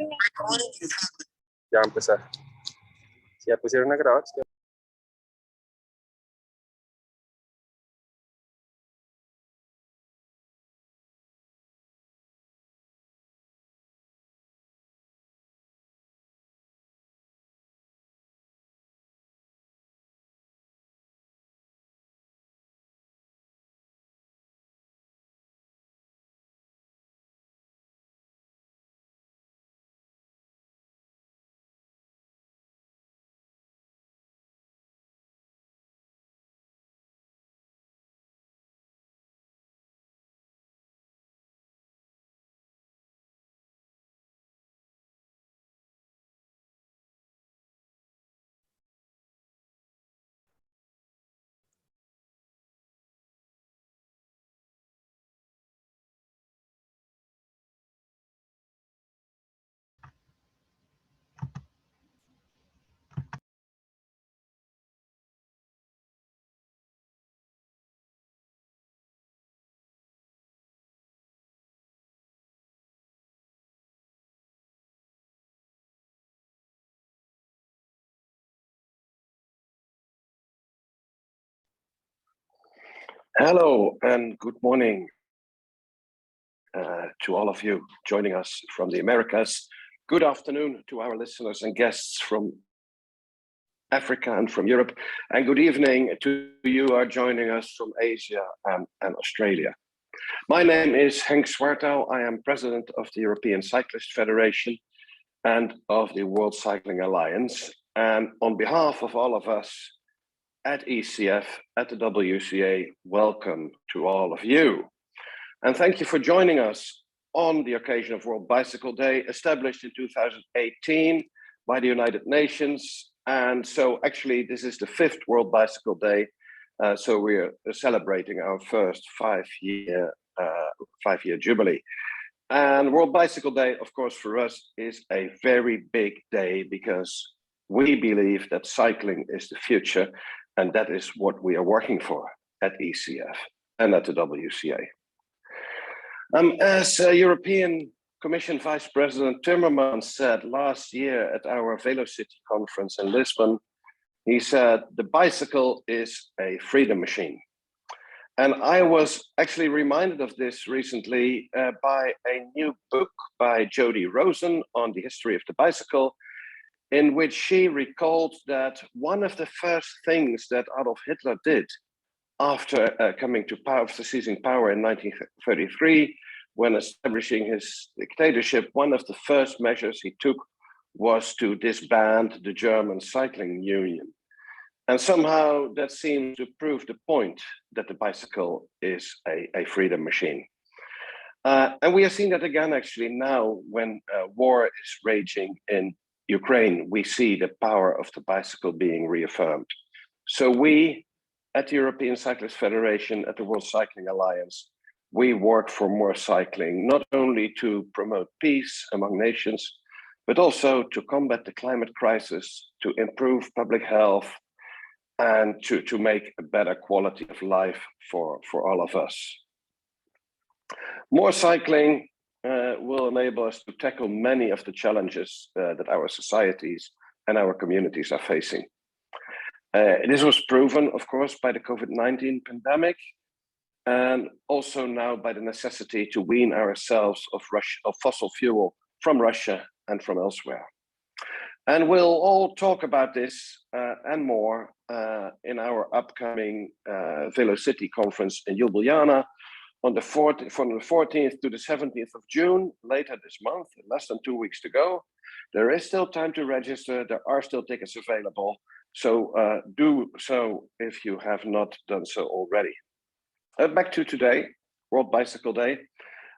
Ya va a empezar. Si ya pusieron a grabar. Hello and good morning to all of you joining us from the Americas. Good afternoon to our listeners and guests from Africa and from Europe. And good evening to you who are joining us from Asia and Australia. My name is Henk Zwartouw. I am president of the European Cyclists Federation and of the World Cycling Alliance. And on behalf of all of us at ECF, at the WCA, welcome to all of you. And thank you for joining us on the occasion of World Bicycle Day, established in 2018 by the United Nations. And so actually this is the 5th World Bicycle Day. So we're celebrating our first five-year jubilee. And World Bicycle Day, of course, for us is a very big day because we believe that cycling is the future. And that is what we are working for at ECF and at the WCA. As European Commission Vice President Timmermans said last year at our Velocity conference in Lisbon, he said, the bicycle is a freedom machine. And I was actually reminded of this recently by a new book by Jody Rosen on the history of the bicycle, in which she recalled that one of the first things that Adolf Hitler did after coming to power, after seizing power in 1933, when establishing his dictatorship, one of the first measures he took was to disband the German Cycling Union. And somehow that seems to prove the point that the bicycle is a freedom machine. And we are seeing that again, actually, now when war is raging in Ukraine, we see the power of the bicycle being reaffirmed. So we, at the European Cyclists Federation, at the World Cycling Alliance, we work for more cycling, not only to promote peace among nations, but also to combat the climate crisis, to improve public health, and to make a better quality of life for all of us. More cycling will enable us to tackle many of the challenges that our societies and our communities are facing. This was proven, of course, by the COVID-19 pandemic, and also now by the necessity to wean ourselves of fossil fuel from Russia and from elsewhere. And we'll all talk about this and more in our upcoming Velocity conference in Ljubljana on from the 14th to the 17th of June, later this month, less than 2 weeks to go. There is still time to register. There are still tickets available. So do so if you have not done so already. Back to today, World Bicycle Day.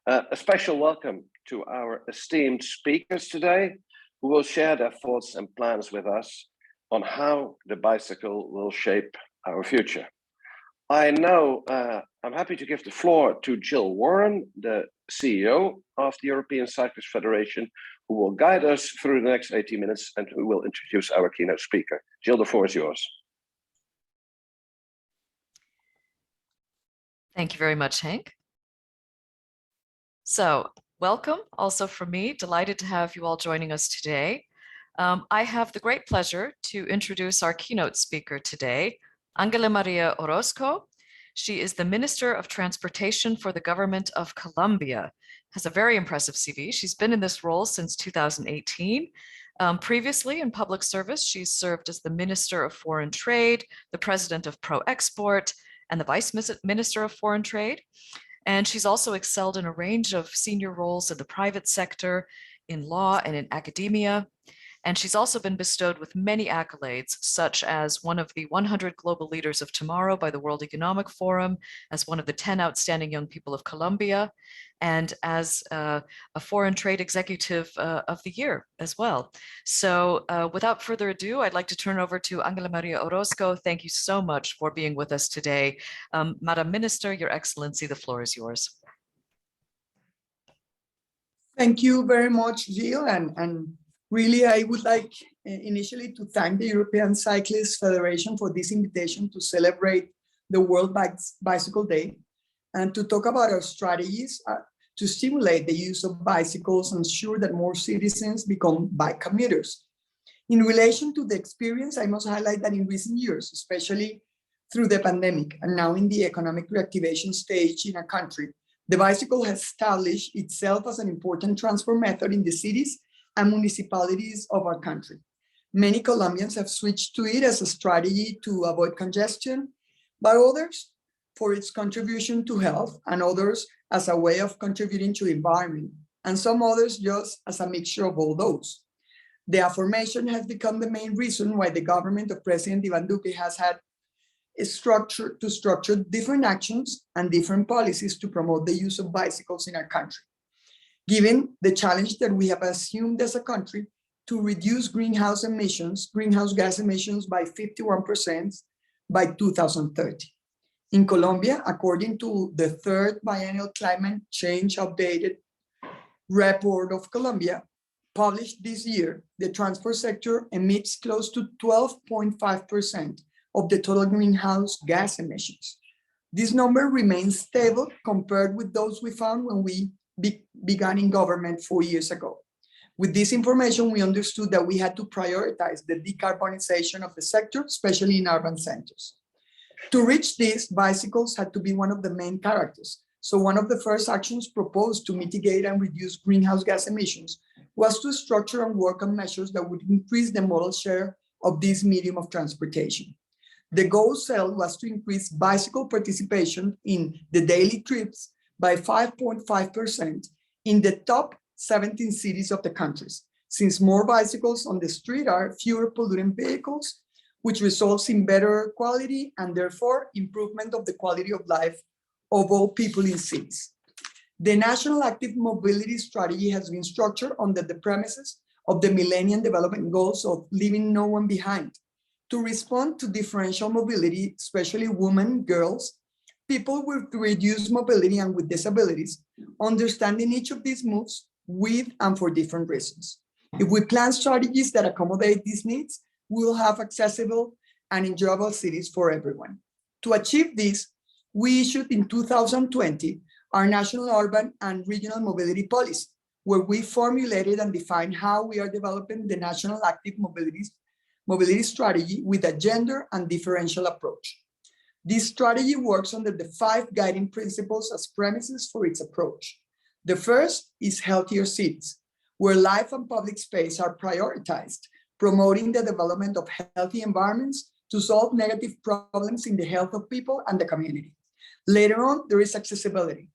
A special welcome to our esteemed speakers today, who will share their thoughts and plans with us on how the bicycle will shape our future. I know I'm happy to give the floor to Jill Warren, the CEO of the European Cyclists Federation, who will guide us through the next 80 minutes and who will introduce our keynote speaker. Jill, the floor is yours. Thank you very much, Henk. So Welcome also from me. Delighted to have you all joining us today. I have the great pleasure to introduce our keynote speaker today, Ángela María Orozco. She is the Minister of Transportation for the government of Colombia. Has a very impressive CV. She's been in this role since 2018. Previously in public service, she's served as the Minister of Foreign Trade, the President of Pro Export, and the Vice Minister of Foreign Trade. And she's also excelled in a range of senior roles in the private sector, in law, and in academia. And she's also been bestowed with many accolades, such as one of the 100 Global Leaders of Tomorrow by the World Economic Forum, as one of the 10 Outstanding Young People of Colombia, and as a Foreign Trade Executive of the Year as well. So without further ado, I'd like to turn over to Ángela María Orozco. Thank you so much for being with us today. Madam Minister, Your Excellency, the floor is yours. Thank you very much, Jill, and really, I would like initially to thank the European Cyclists Federation for this invitation to celebrate the World Bicycle Day and to talk about our strategies to stimulate the use of bicycles and ensure that more citizens become bike commuters. In relation to the experience, I must highlight that in recent years, especially through the pandemic and now in the economic reactivation stage in our country, the bicycle has established itself as an important transport method in the cities and municipalities of our country. Many Colombians have switched to it as a strategy to avoid congestion, but others for its contribution to health, and others as a way of contributing to the environment, and some others just as a mixture of all those. The aforementioned has become the main reason why the government of President Iván Duque has had a structure different actions and different policies to promote the use of bicycles in our country. Given the challenge that we have assumed as a country to reduce greenhouse gas emissions by 51% by 2030. In Colombia, according to the third biennial climate change updated report of Colombia, published this year, the transport sector emits close to 12.5% of the total greenhouse gas emissions. This number remains stable compared with those we found when we began in government 4 years ago. With this information, we understood that we had to prioritize the decarbonization of the sector, especially in urban centers. To reach this, bicycles had to be one of the main characters. So one of the first actions proposed to mitigate and reduce greenhouse gas emissions was to structure and work on measures that would increase the modal share of this medium of transportation. The goal set was to increase bicycle participation in the daily trips by 5.5% in the top 17 cities of the countries, since more bicycles on the street are fewer polluting vehicles, which results in better quality and therefore improvement of the quality of life of all people in cities. The National Active Mobility Strategy has been structured under the premises of the Millennium Development Goals of leaving no one behind, to respond to differential mobility, especially women, girls, people with reduced mobility and with disabilities, understanding each of these moves with and for different reasons. If we plan strategies that accommodate these needs, we will have accessible and enjoyable cities for everyone. To achieve this, we issued in 2020 our National Urban and Regional Mobility Policy, where we formulated and defined how we are developing the National Active Mobility Strategy with a gender and differential approach. This strategy works under the 5 guiding principles as premises for its approach. The first is healthier cities, where life and public space are prioritized, promoting the development of healthy environments to solve negative problems in the health of people and the community. Later on, there is accessibility,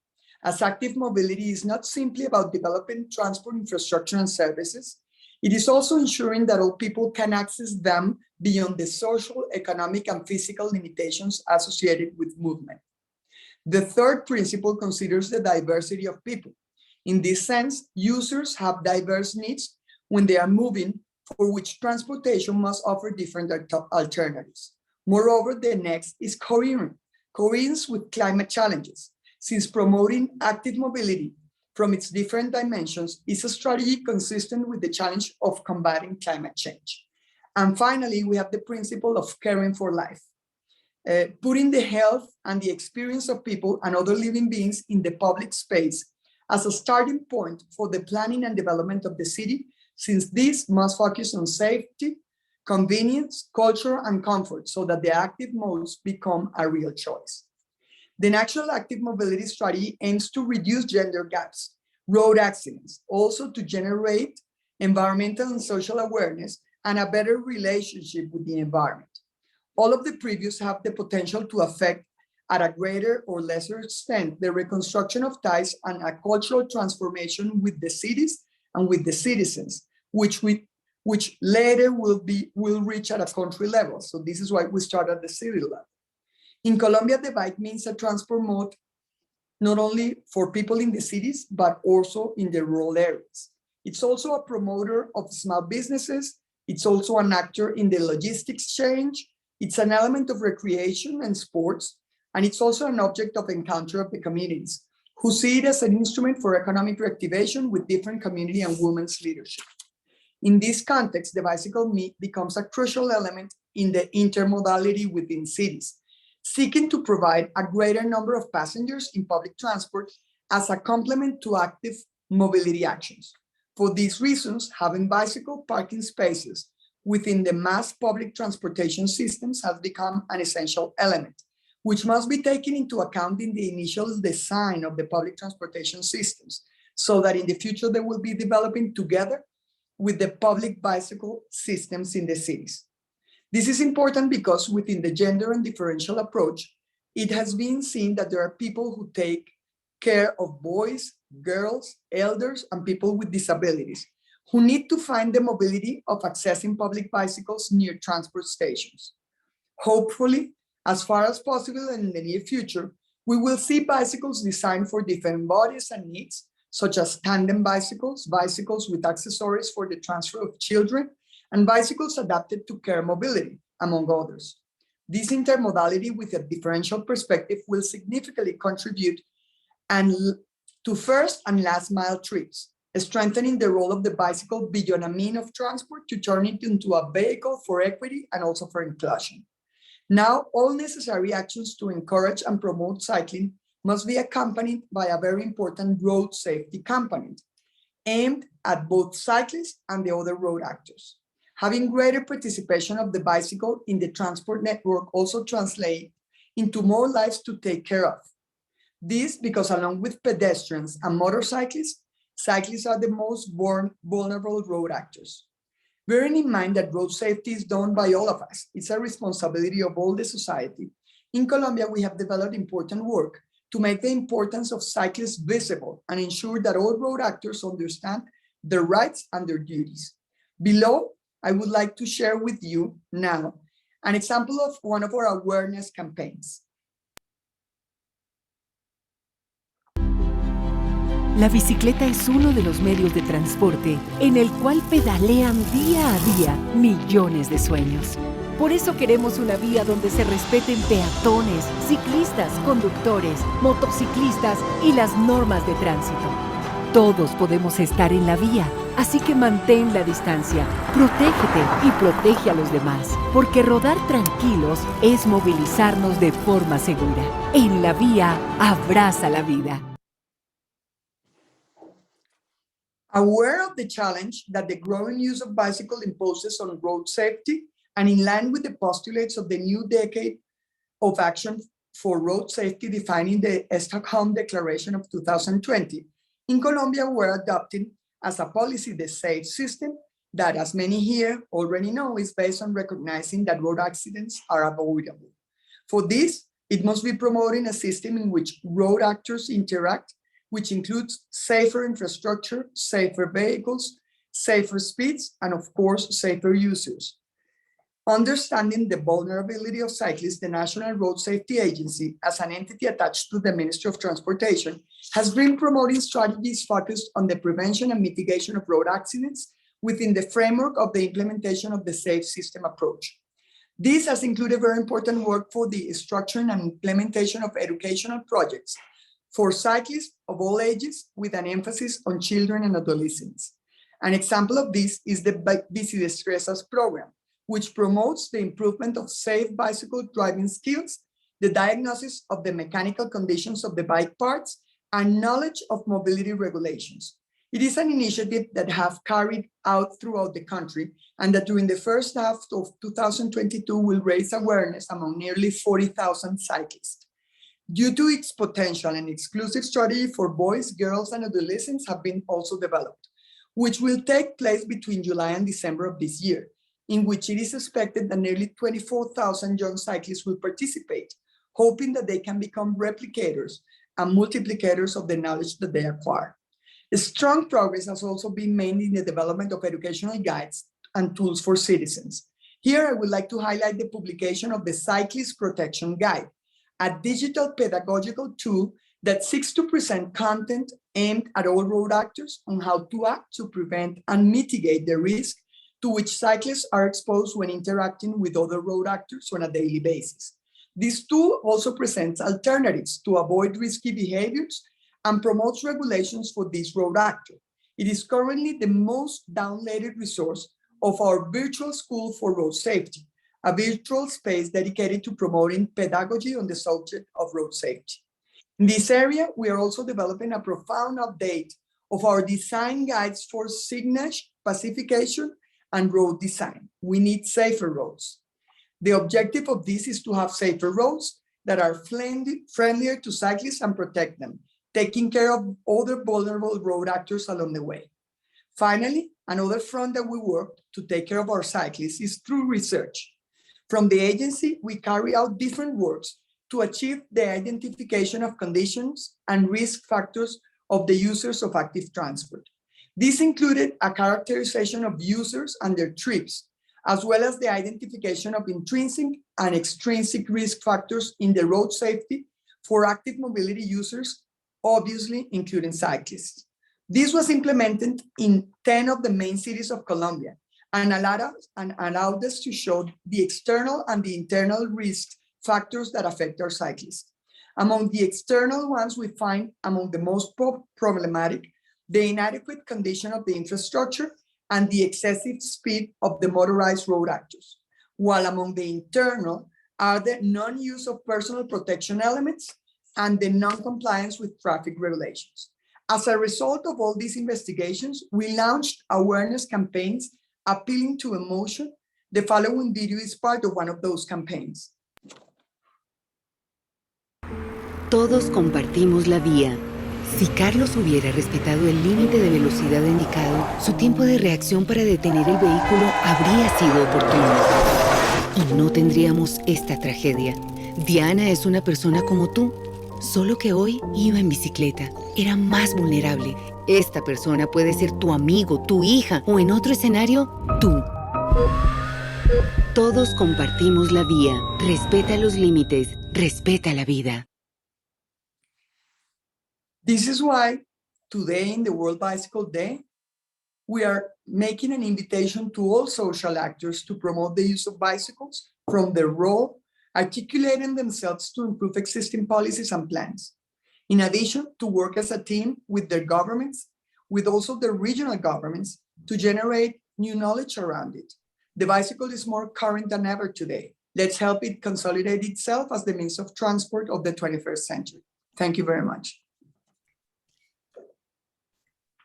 as active mobility is not simply about developing transport infrastructure and services. It is also ensuring that all people can access them beyond the social, economic, and physical limitations associated with movement. The third principle considers the diversity of people. In this sense, users have diverse needs when they are moving, for which transportation must offer different alternatives. Moreover, the next is coherence with climate challenges, since promoting active mobility from its different dimensions is a strategy consistent with the challenge of combating climate change. And finally, we have the principle of caring for life, putting the health and the experience of people and other living beings in the public space as a starting point for the planning and development of the city, since this must focus on safety, convenience, culture, and comfort so that the active modes become a real choice. The National Active Mobility Strategy aims to reduce gender gaps, road accidents, also to generate environmental and social awareness and a better relationship with the environment. All of the previous have the potential to affect at a greater or lesser extent the reconstruction of ties and a cultural transformation with the cities and with the citizens, which later will reach at a country level. So this is why we start at the city level. In Colombia, the bike means a transport mode not only for people in the cities, but also in the rural areas. It's also a promoter of small businesses. It's also an actor in the logistics change. It's an element of recreation and sports. And it's also an object of encounter of the communities who see it as an instrument for economic reactivation with different community and women's leadership. In this context, the bicycle becomes a crucial element in the intermodality within cities, seeking to provide a greater number of passengers in public transport as a complement to active mobility actions. For these reasons, having bicycle parking spaces within the mass public transportation systems has become an essential element, which must be taken into account in the initial design of the public transportation systems, so that in the future they will be developing together with the public bicycle systems in the cities. This is important because within the gender and differential approach, it has been seen that there are people who take care of boys, girls, elders, and people with disabilities who need to find the mobility of accessing public bicycles near transport stations. Hopefully, as far as possible and in the near future, we will see bicycles designed for different bodies and needs, such as tandem bicycles, bicycles with accessories for the transfer of children, and bicycles adapted to care mobility, among others. This intermodality with a differential perspective will significantly contribute to first and last mile trips, strengthening the role of the bicycle beyond a mean of transport to turn it into a vehicle for equity and also for inclusion. Now, all necessary actions to encourage and promote cycling must be accompanied by a very important road safety component aimed at both cyclists and the other road actors. Having greater participation of the bicycle in the transport network also translates into more lives to take care of. This because along with pedestrians and motorcyclists, cyclists are the most vulnerable road actors. Bearing in mind that road safety is done by all of us, it's a responsibility of all the society. In Colombia, we have developed important work to make the importance of cyclists visible and ensure that all road actors understand their rights and their duties. Below, I would like to share with you now an example of one of our awareness campaigns. La bicicleta es uno de los medios de transporte en el cual pedalean día a día millones de sueños. Por eso queremos una vía donde se respeten peatones, ciclistas, conductores, motociclistas y las normas de tránsito. Todos podemos estar en la vía, así que mantén la distancia, protégete y protege a los demás, porque rodar tranquilos es movilizarnos de forma segura. En la vía, abraza la vida. Aware of the challenge that the growing use of bicycle imposes on road safety, and in line with the postulates of the new decade of action for road safety defining the Stockholm Declaration of 2020, in Colombia, we're adopting as a policy the SAFE system that, as many here already know, is based on recognizing that road accidents are avoidable. For this, it must be promoting a system in which road actors interact, which includes safer infrastructure, safer vehicles, safer speeds, and of course, safer users. Understanding the vulnerability of cyclists, the National Road Safety Agency, as an entity attached to the Ministry of Transportation, has been promoting strategies focused on the prevention and mitigation of road accidents within the framework of the implementation of the SAFE system approach. This has included very important work for the structuring and implementation of educational projects for cyclists of all ages, with an emphasis on children and adolescents. An example of this is the Bici Destrezas program, which promotes the improvement of safe bicycle driving skills, the diagnosis of the mechanical conditions of the bike parts, and knowledge of mobility regulations. It is an initiative that have carried out throughout the country and that during the first half of 2022 will raise awareness among nearly 40,000 cyclists. Due to its potential, an exclusive strategy for boys, girls, and adolescents have been also developed, which will take place between July and December of this year, in which it is expected that nearly 24,000 young cyclists will participate, hoping that they can become replicators and multiplicators of the knowledge that they acquire. A strong progress has also been made in the development of educational guides and tools for citizens. Here, I would like to highlight the publication of the Cyclist Protection Guide, a digital pedagogical tool that seeks to present content aimed at all road actors on how to act to prevent and mitigate the risk to which cyclists are exposed when interacting with other road actors on a daily basis. This tool also presents alternatives to avoid risky behaviors and promotes regulations for this road actor. It is currently the most downloaded resource of our virtual school for road safety, a virtual space dedicated to promoting pedagogy on the subject of road safety. In this area, we are also developing a profound update of our design guides for signage, pacification, and road design. We need safer roads. The objective of this is to have safer roads that are friendlier to cyclists and protect them, taking care of other vulnerable road actors along the way. Finally, another front that we work to take care of our cyclists is through research. From the agency, we carry out different works to achieve the identification of conditions and risk factors of the users of active transport. This included a characterization of users and their trips, as well as the identification of intrinsic and extrinsic risk factors in the road safety for active mobility users, obviously including cyclists. This was implemented in 10 of the main cities of Colombia and allowed us to show the external and the internal risk factors that affect our cyclists. Among the external ones, we find among the most problematic the inadequate condition of the infrastructure and the excessive speed of the motorized road actors, while among the internal are the non-use of personal protection elements and the non-compliance with traffic regulations. As a result of all these investigations, we launched awareness campaigns appealing to emotion. The following video is part of one of those campaigns. Todos compartimos la vía. Si Carlos hubiera respetado el límite de velocidad indicado, su tiempo de reacción para detener el vehículo habría sido oportuno. Y no tendríamos esta tragedia. Diana es una persona como tú, solo que hoy iba en bicicleta. Era más vulnerable. Esta persona puede ser tu amigo, tu hija o en otro escenario, tú. Todos compartimos la vía. Respeta los límites. Respeta la vida. This is why today in the World Bicycle Day, we are making an invitation to all social actors to promote the use of bicycles from their role, articulating themselves to improve existing policies and plans. In addition, to work as a team with their governments, with also the regional governments, to generate new knowledge around it. The bicycle is more current than ever today. Let's help it consolidate itself as the means of transport of the 21st century. Thank you very much.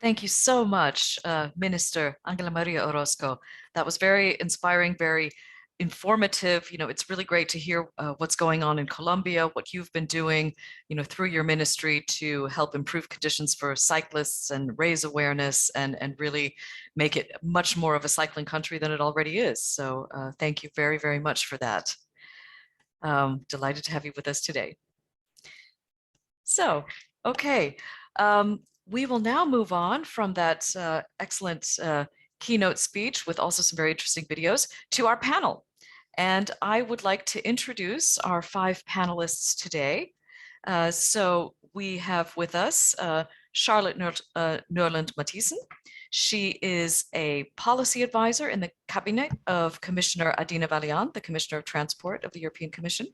Thank you so much, Minister Ángela María Orozco. That was very inspiring, very informative. You know, it's really great to hear what's going on in Colombia, what you've been doing, you know, through your ministry to help improve conditions for cyclists and raise awareness and really make it much more of a cycling country than it already is. So thank you very, very much for that. Delighted to have you with us today. So, okay. We will now move on from that excellent keynote speech with also some very interesting videos to our panel. And I would like to introduce our 5 panelists today. So we have with us Charlotte Nørlund-Matthiessen. She is a policy advisor in the cabinet of Commissioner Adina Vălean, the Commissioner of Transport of the European Commission.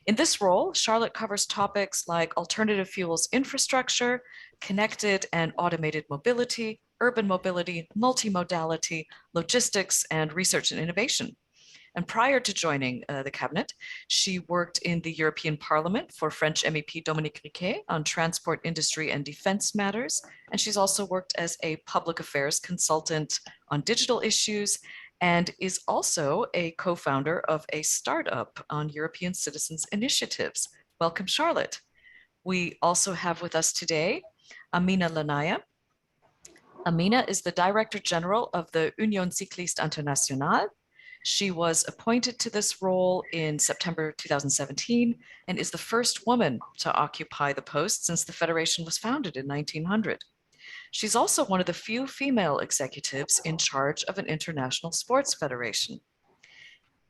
In this role, Charlotte covers topics like alternative fuels infrastructure, connected and automated mobility, urban mobility, multimodality, logistics, and research and innovation. And prior to joining the cabinet, she worked in the European Parliament for French MEP Dominique Riquet on transport, industry, and defense matters. And she's also worked as a public affairs consultant on digital issues and is also a co-founder of a startup on European citizens initiatives. Welcome, Charlotte. We also have with us today Amina Lanaya. Amina is the Director General of the Union Cycliste Internationale. She was appointed to this role in September 2017 and is the first woman to occupy the post since the federation was founded in 1900. She's also one of the few female executives in charge of an international sports federation.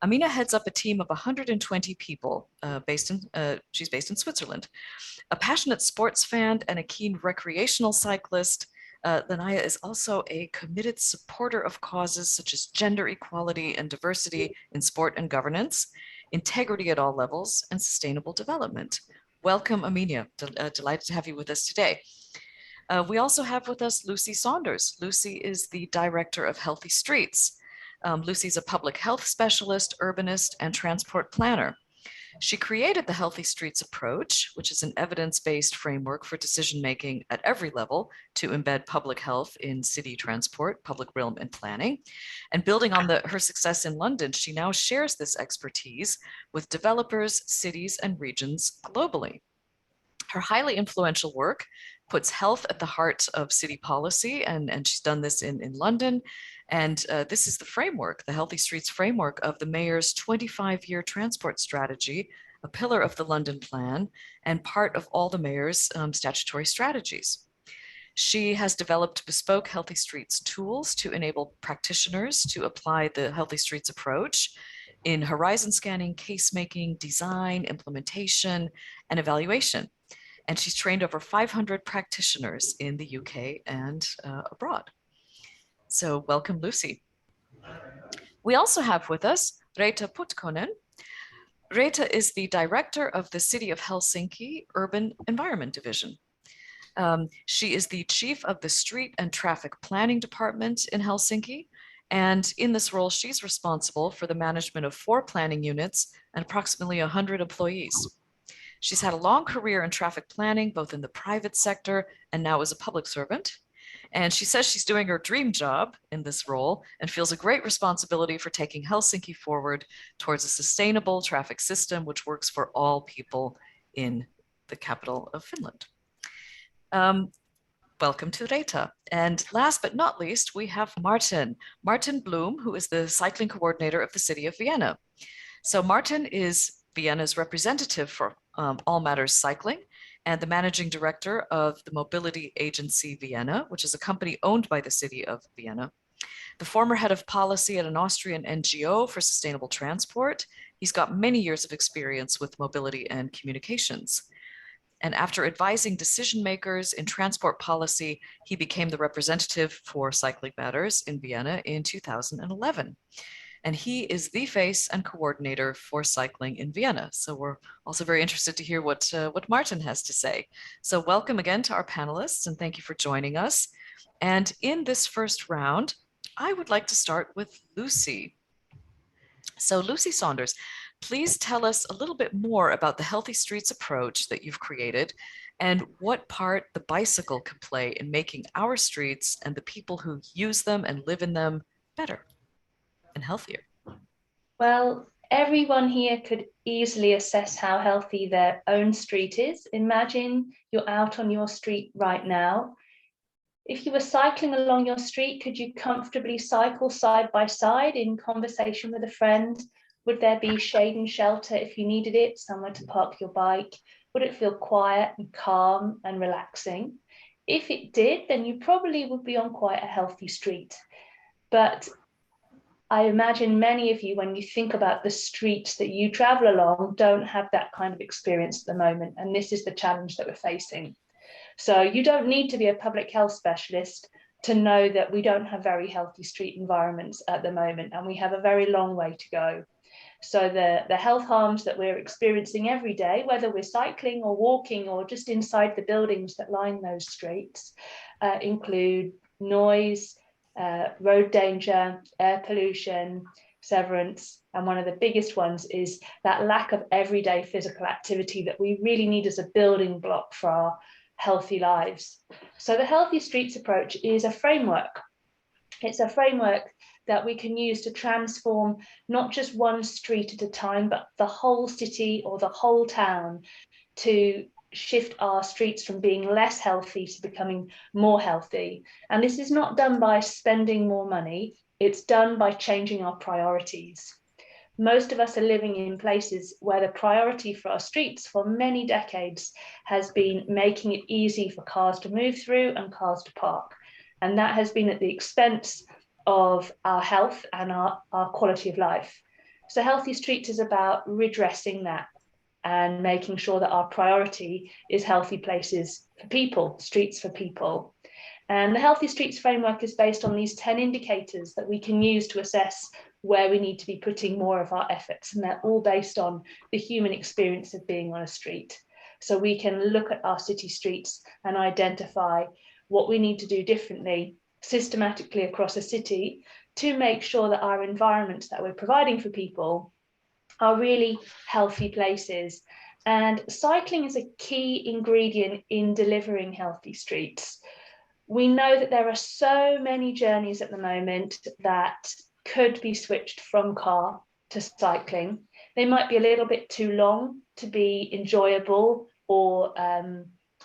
Amina heads up a team of 120 people she's based in Switzerland. A passionate sports fan and a keen recreational cyclist, Lanaya is also a committed supporter of causes such as gender equality and diversity in sport and governance, integrity at all levels, and sustainable development. Welcome, Amina. Delighted to have you with us today. We also have with us Lucy Saunders. Lucy is the Director of Healthy Streets. Lucy's a public health specialist, urbanist, and transport planner. She created the Healthy Streets approach, which is an evidence-based framework for decision-making at every level to embed public health in city transport, public realm, and planning. And building on her success in London, she now shares this expertise with developers, cities, and regions globally. Her highly influential work puts health at the heart of city policy, and she's done this in London. And this is the framework, the Healthy Streets framework of the mayor's 25-year transport strategy, a pillar of the London plan, and part of all the mayor's statutory strategies. She has developed bespoke Healthy Streets tools to enable practitioners to apply the Healthy Streets approach in horizon scanning, case making, design, implementation, and evaluation. And she's trained over 500 practitioners in the UK and abroad. So welcome, Lucy. We also have with us Reetta Putkonen. Reetta is the director of the City of Helsinki Urban Environment Division. She is the chief of the Street and Traffic Planning Department in Helsinki. And in this role, she's responsible for the management of 4 planning units and approximately 100 employees. She's had a long career in traffic planning, both in the private sector and now as a public servant. And she says she's doing her dream job in this role and feels a great responsibility for taking Helsinki forward towards a sustainable traffic system which works for all people in the capital of Finland. Welcome to Reetta. And last but not least, we have Martin Bloom, who is the cycling coordinator of the city of Vienna. So Martin is Vienna's representative for All Matters Cycling and the managing director of the mobility agency Vienna, which is a company owned by the city of Vienna. The former head of policy at an Austrian NGO for sustainable transport. He's got many years of experience with mobility and communications. And after advising decision makers in transport policy, he became the representative for Cycling Matters in Vienna in 2011. And he is the face and coordinator for cycling in Vienna. So we're also very interested to hear what Martin has to say. So welcome again to our panelists, and thank you for joining us. And in this first round, I would like to start with Lucy. So Lucy Saunders, please tell us a little bit more about the Healthy Streets approach that you've created and what part the bicycle can play in making our streets and the people who use them and live in them better and healthier. Well, everyone here could easily assess how healthy their own street is. Imagine you're out on your street right now. If you were cycling along your street, could you comfortably cycle side by side in conversation with a friend? Would there be shade and shelter if you needed it, somewhere to park your bike? Would it feel quiet and calm and relaxing? If it did, then you probably would be on quite a healthy street. But I imagine many of you, when you think about the streets that you travel along, don't have that kind of experience at the moment. And this is the challenge that we're facing. So you don't need to be a public health specialist to know that we don't have very healthy street environments at the moment, and we have a very long way to go. So the health harms that we're experiencing every day, whether we're cycling or walking or just inside the buildings that line those streets, include noise, road danger, air pollution, severance, and one of the biggest ones is that lack of everyday physical activity that we really need as a building block for our healthy lives. So the Healthy Streets approach is a framework. It's a framework that we can use to transform not just one street at a time, but the whole city or the whole town, to shift our streets from being less healthy to becoming more healthy. And this is not done by spending more money, it's done by changing our priorities. Most of us are living in places where the priority for our streets for many decades has been making it easy for cars to move through and cars to park. And that has been at the expense of our health and our quality of life. So Healthy Streets is about redressing that and making sure that our priority is healthy places for people, streets for people. And the Healthy Streets framework is based on these 10 indicators that we can use to assess where we need to be putting more of our efforts. And they're all based on the human experience of being on a street. So we can look at our city streets and identify what we need to do differently systematically across a city to make sure that our environments that we're providing for people are really healthy places. And cycling is a key ingredient in delivering healthy streets. We know that there are so many journeys at the moment that could be switched from car to cycling. They might be a little bit too long to be enjoyable or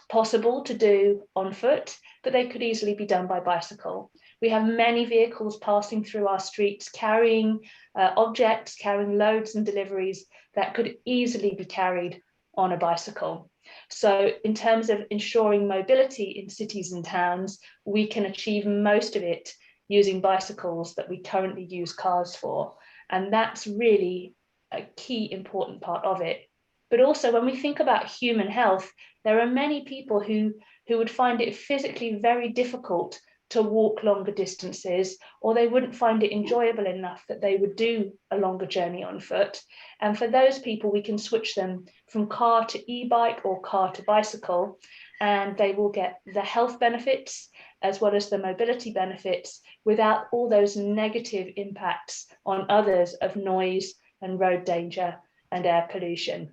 possible to do on foot, but they could easily be done by bicycle. We have many vehicles passing through our streets, carrying objects, carrying loads and deliveries that could easily be carried on a bicycle. So in terms of ensuring mobility in cities and towns, we can achieve most of it using bicycles that we currently use cars for. And that's really a key important part of it. But also when we think about human health, there are many people who would find it physically very difficult to walk longer distances, or they wouldn't find it enjoyable enough that they would do a longer journey on foot. And for those people, we can switch them from car to e-bike or car to bicycle, and they will get the health benefits as well as the mobility benefits without all those negative impacts on others of noise and road danger and air pollution.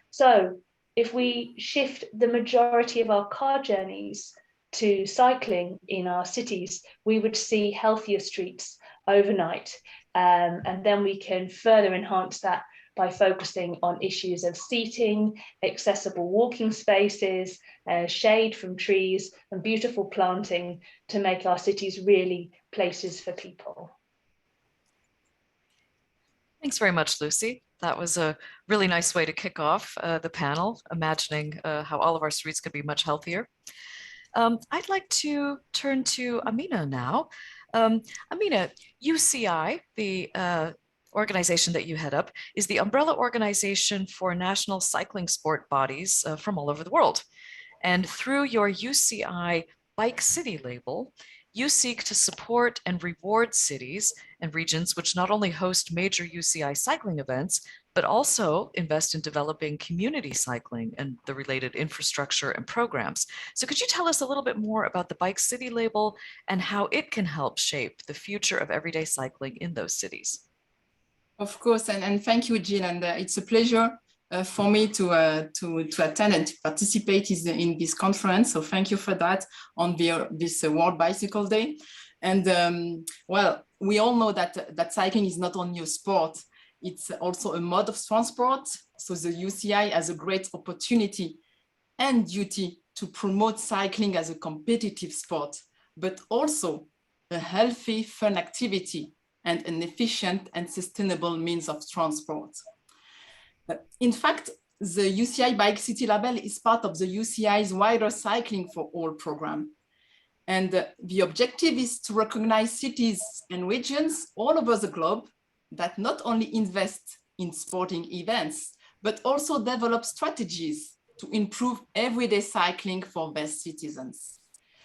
So if we shift the majority of our car journeys to cycling in our cities, we would see healthier streets overnight. And then we can further enhance that by focusing on issues of seating, accessible walking spaces, shade from trees, and beautiful planting to make our cities really places for people. Thanks very much, Lucy. That was a really nice way to kick off the panel, imagining how all of our streets could be much healthier. I'd like to turn to Amina now. Amina, UCI, the organization that you head up, is the umbrella organization for national cycling sport bodies from all over the world. And through your UCI Bike City label, you seek to support and reward cities and regions which not only host major UCI cycling events, but also invest in developing community cycling and the related infrastructure and programs. So could you tell us a little bit more about the Bike City label and how it can help shape the future of everyday cycling in those cities? Of course, and thank you, Jill, and it's a pleasure for me to attend and to participate in this conference. So thank you for that on this World Bicycle Day. And well, we all know that cycling is not only a sport, it's also a mode of transport. So the UCI has a great opportunity and duty to promote cycling as a competitive sport, but also a healthy, fun activity and an efficient and sustainable means of transport. In fact, the UCI Bike City label is part of the UCI's wider Cycling for All program. And the objective is to recognize cities and regions all over the globe that not only invest in sporting events, but also develop strategies to improve everyday cycling for their citizens.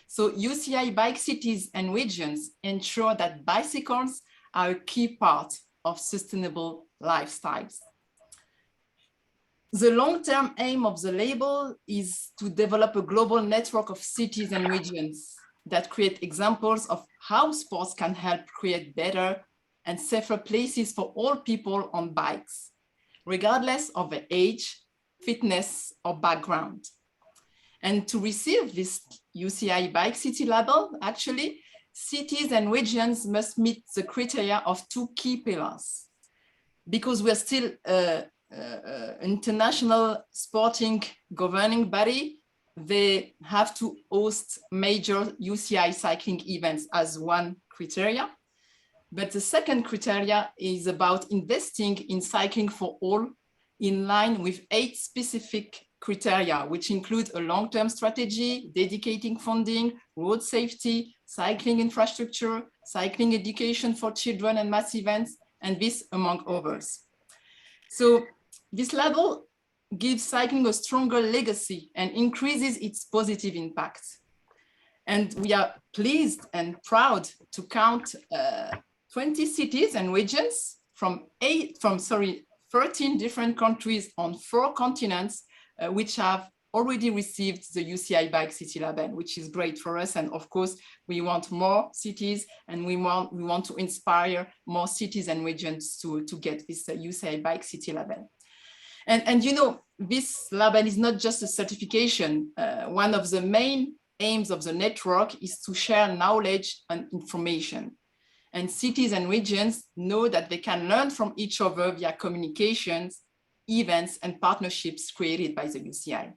So UCI Bike Cities and regions ensure that bicycles are a key part of sustainable lifestyles. The long-term aim of the label is to develop a global network of cities and regions that create examples of how sports can help create better and safer places for all people on bikes, regardless of their age, fitness, or background. And to receive this UCI Bike City label, actually, cities and regions must meet the criteria of two key pillars. Because we're still an international sporting governing body, they have to host major UCI cycling events as one criteria. But the second criteria is about investing in cycling for all in line with 8 specific criteria, which include a long-term strategy, dedicating funding, road safety, cycling infrastructure, cycling education for children and mass events, and this among others. So this label gives cycling a stronger legacy and increases its positive impact. And we are pleased and proud to count 20 cities and regions from 13 different countries on 4 continents, which have already received the UCI Bike City label, which is great for us. And of course, we want more cities, and we want to inspire more cities and regions to get this UCI Bike City label. And you know, this label is not just a certification. One of the main aims of the network is to share knowledge and information. And cities and regions know that they can learn from each other via communications, events, and partnerships created by the UCI.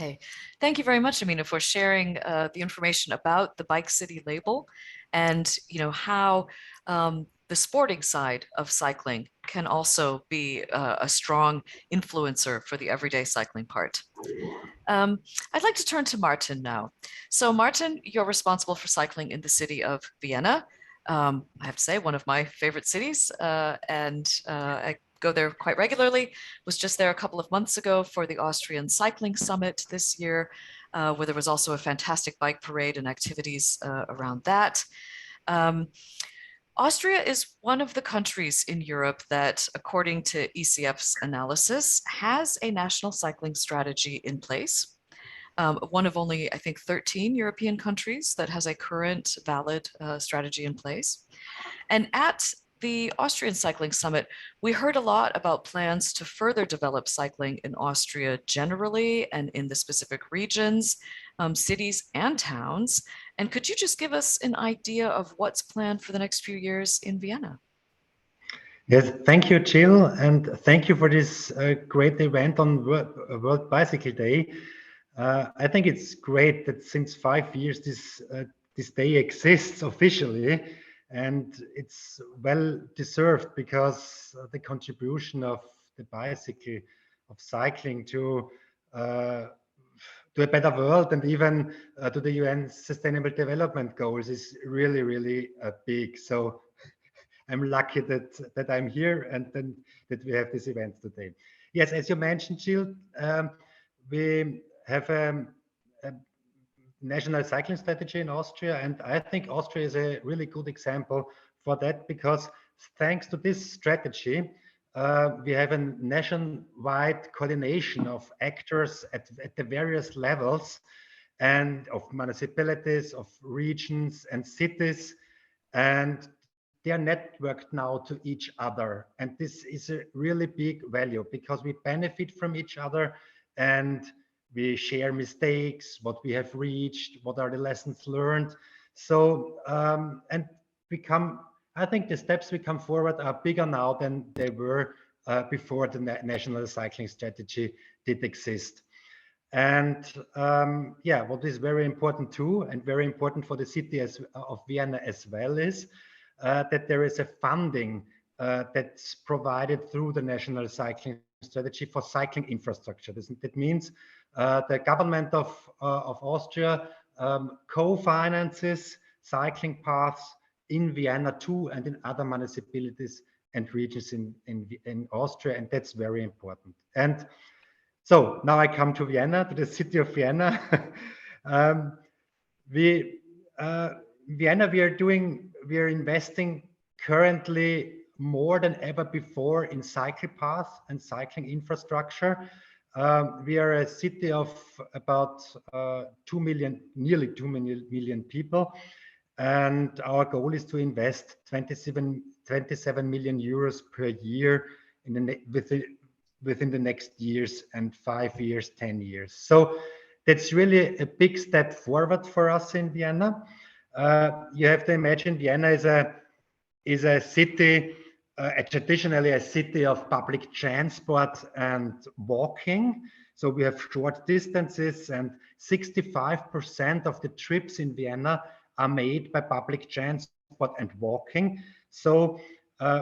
Okay, thank you very much, Amina, for sharing the information about the Bike City label, and how the sporting side of cycling can also be a strong influencer for the everyday cycling part. I'd like to turn to Martin now. So Martin, you're responsible for cycling in the city of Vienna. I have to say, one of my favorite cities, and I go there quite regularly. Was just there a couple of months ago for the Austrian Cycling Summit this year, where there was also a fantastic bike parade and activities around that. Austria is one of the countries in Europe that, according to ECF's analysis, has a national cycling strategy in place. One of only, I think, 13 European countries that has a current valid strategy in place. And at the Austrian Cycling Summit, we heard a lot about plans to further develop cycling in Austria generally and in the specific regions, cities and towns. And could you just give us an idea of what's planned for the next few years in Vienna? Yes, thank you, Jill, and thank you for this great event on World Bicycle Day. I think it's great that since 5 years this day exists officially, and it's well deserved because the contribution of the bicycle, of cycling to a better world and even to the UN Sustainable Development Goals is really, really big. So I'm lucky that I'm here and then that we have this event today. Yes, as you mentioned, Jill, we have a national cycling strategy in Austria, and I think Austria is a really good example for that, because thanks to this strategy, we have a nationwide coordination of actors at the various levels, and of municipalities, of regions and cities, and they are networked now to each other. And this is a really big value because we benefit from each other, and we share mistakes, what we have reached, what are the lessons learned. So, and I think the steps we come forward are bigger now than they were before the National Cycling Strategy did exist. And yeah, what is very important too, and very important for the city of Vienna as well, is that there is a funding that's provided through the National Cycling Strategy for cycling infrastructure. That means the government of Austria co-finances cycling paths in Vienna too, and in other municipalities and regions in Austria, and that's very important. And so now I come to Vienna, to the city of Vienna. Vienna, we are investing currently more than ever before in cycle paths and cycling infrastructure. We are a city of about 2 million, nearly 2 million people, And our goal is to invest 27 million euros per year within the next years, and 5 years, 10 years. So that's really a big step forward for us in Vienna. You have to imagine Vienna is a city, traditionally a city of public transport and walking. So we have short distances, and 65% of the trips in Vienna are made by public transport and walking. So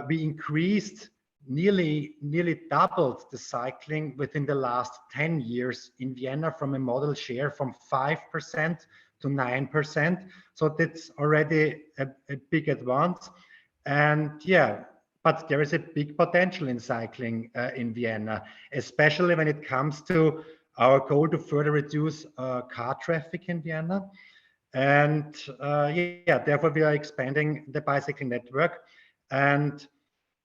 we increased, nearly doubled the cycling within the last 10 years in Vienna, from a model share from 5% to 9%. So that's already a big advance. And yeah, but there is a big potential in cycling in Vienna, especially when it comes to our goal to further reduce car traffic in Vienna. And yeah, therefore we are expanding the bicycle network. And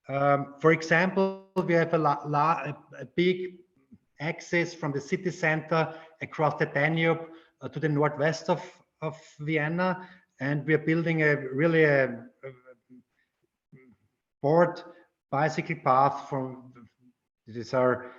for example, we have a big access from the city center across the Danube to the northwest of Vienna, and we are building a broad bicycle path from, these are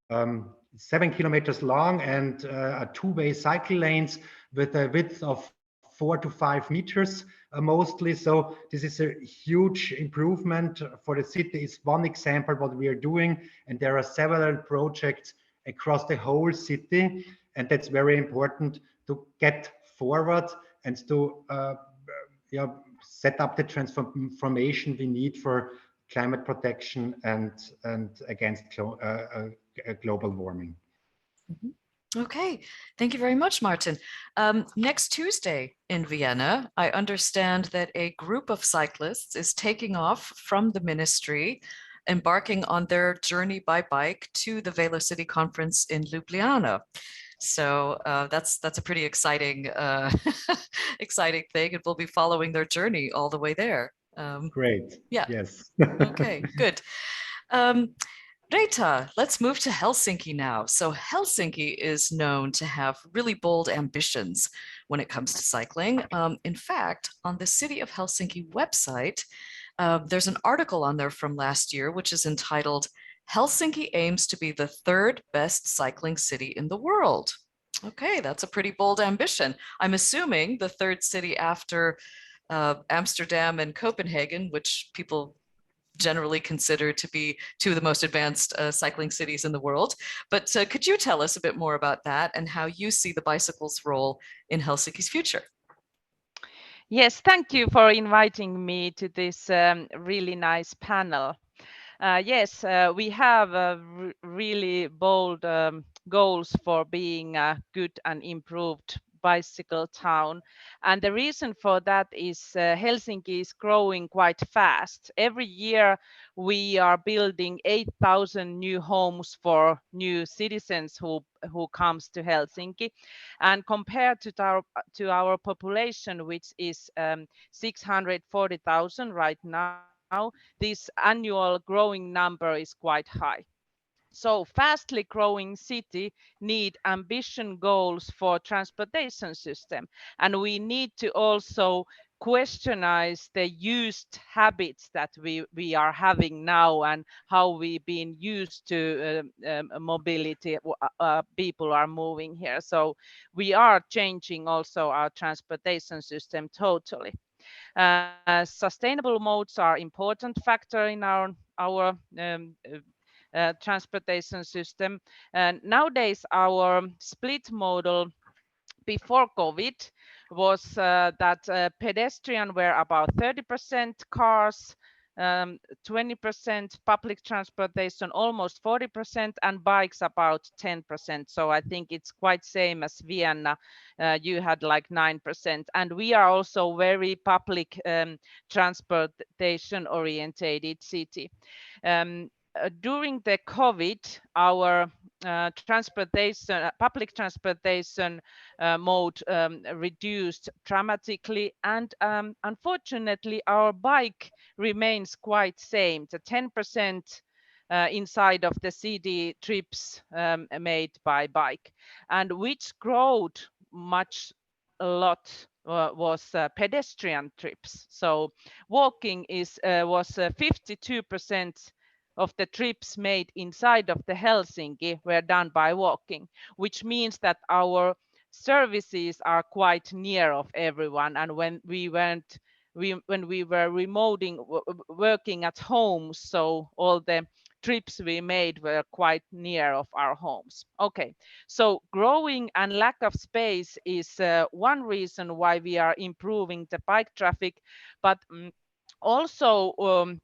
7 kilometers long, and two-way cycle lanes with a width of 4 to 5 meters mostly. So this is a huge improvement for the city. It's one example what we are doing, and there are several projects across the whole city, and that's very important to get forward and to set up the transformation we need for climate protection and against global warming. Mm-hmm. Okay, thank you very much, Martin. Next Tuesday in Vienna, I understand that a group of cyclists is taking off from the ministry, embarking on their journey by bike to the VeloCity conference in Ljubljana. So that's a pretty exciting exciting thing, and we'll be following their journey all the way there. Great. Yeah. Yes. Okay, good. Reetta, let's move to Helsinki now. So Helsinki is known to have really bold ambitions when it comes to cycling. In fact, on the City of Helsinki website, there's an article on there from last year, which is entitled, "Helsinki aims to be the third best cycling city in the world." Okay, that's a pretty bold ambition. I'm assuming the third city after Amsterdam and Copenhagen, which people generally considered to be two of the most advanced cycling cities in the world. But could you tell us a bit more about that and how you see the bicycle's role in Helsinki's future? Yes, thank you for inviting me to this really nice panel. Yes, we have really bold goals for being a good and improved bicycle town. And the reason for that is Helsinki is growing quite fast. Every year we are building 8,000 new homes for new citizens who comes to Helsinki. And compared to our population, which is 640,000 right now, this annual growing number is quite high. So fastly growing city need ambition goals for transportation system. And we need to also questionize the used habits that we are having now and how we've been used to mobility. People are moving here. So we are changing also our transportation system totally. Sustainable modes are important factor in our transportation system. And nowadays, our split model before COVID was that pedestrian were about 30% cars, 20% public transportation, almost 40%, and bikes about 10%. So I think it's quite same as Vienna. You had like 9%. And we are also very public transportation orientated city. During the COVID, our public transportation mode reduced dramatically, and unfortunately our bike remains quite same, the 10% inside of the city trips made by bike, and which growed a lot was pedestrian trips. So walking was 52% of the trips made inside of the Helsinki were done by walking, which means that our services are quite near of everyone. And when we were working at home, so all the trips we made were quite near of our homes. Okay, so growing and lack of space is one reason why we are improving the bike traffic, but also,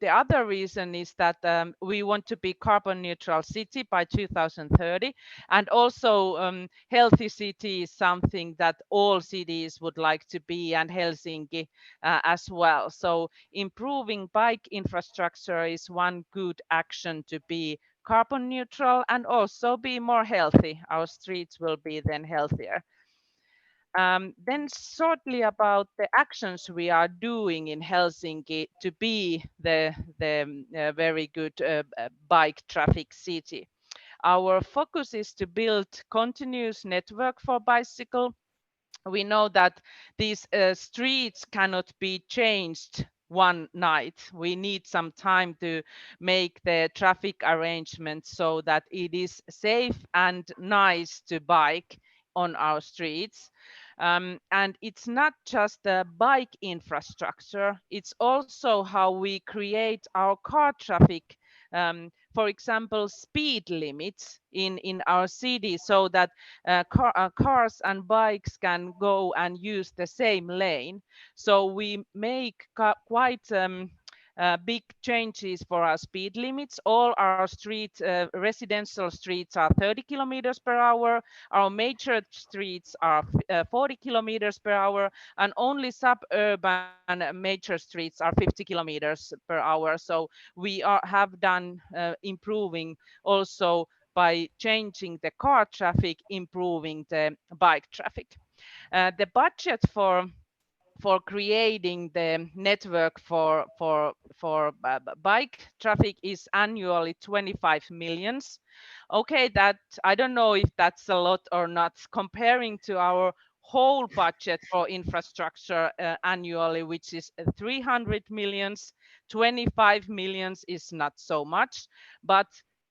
the other reason is that we want to be carbon neutral city by 2030, and also healthy city is something that all cities would like to be, and Helsinki as well. So improving bike infrastructure is one good action to be carbon neutral and also be more healthy. Our streets will be then healthier. Then shortly about the actions we are doing in Helsinki to be the very good bike traffic city. Our focus is to build continuous network for bicycle. We know that these streets cannot be changed one night. We need some time to make the traffic arrangements so that it is safe and nice to bike on our streets. And it's not just the bike infrastructure, it's also how we create our car traffic. For example, speed limits in our city so that cars and bikes can go and use the same lane. So we make quite big changes for our speed limits. All our residential streets are 30 kilometers per hour. Our major streets are 40 kilometers per hour, and only suburban major streets are 50 kilometers per hour. So we have done improving also by changing the car traffic, improving the bike traffic. The budget for creating the network for bike traffic is annually 25 millions. Okay, that I don't know if that's a lot or not comparing to our whole budget for infrastructure annually, which is 300 millions. 25 millions is not so much, but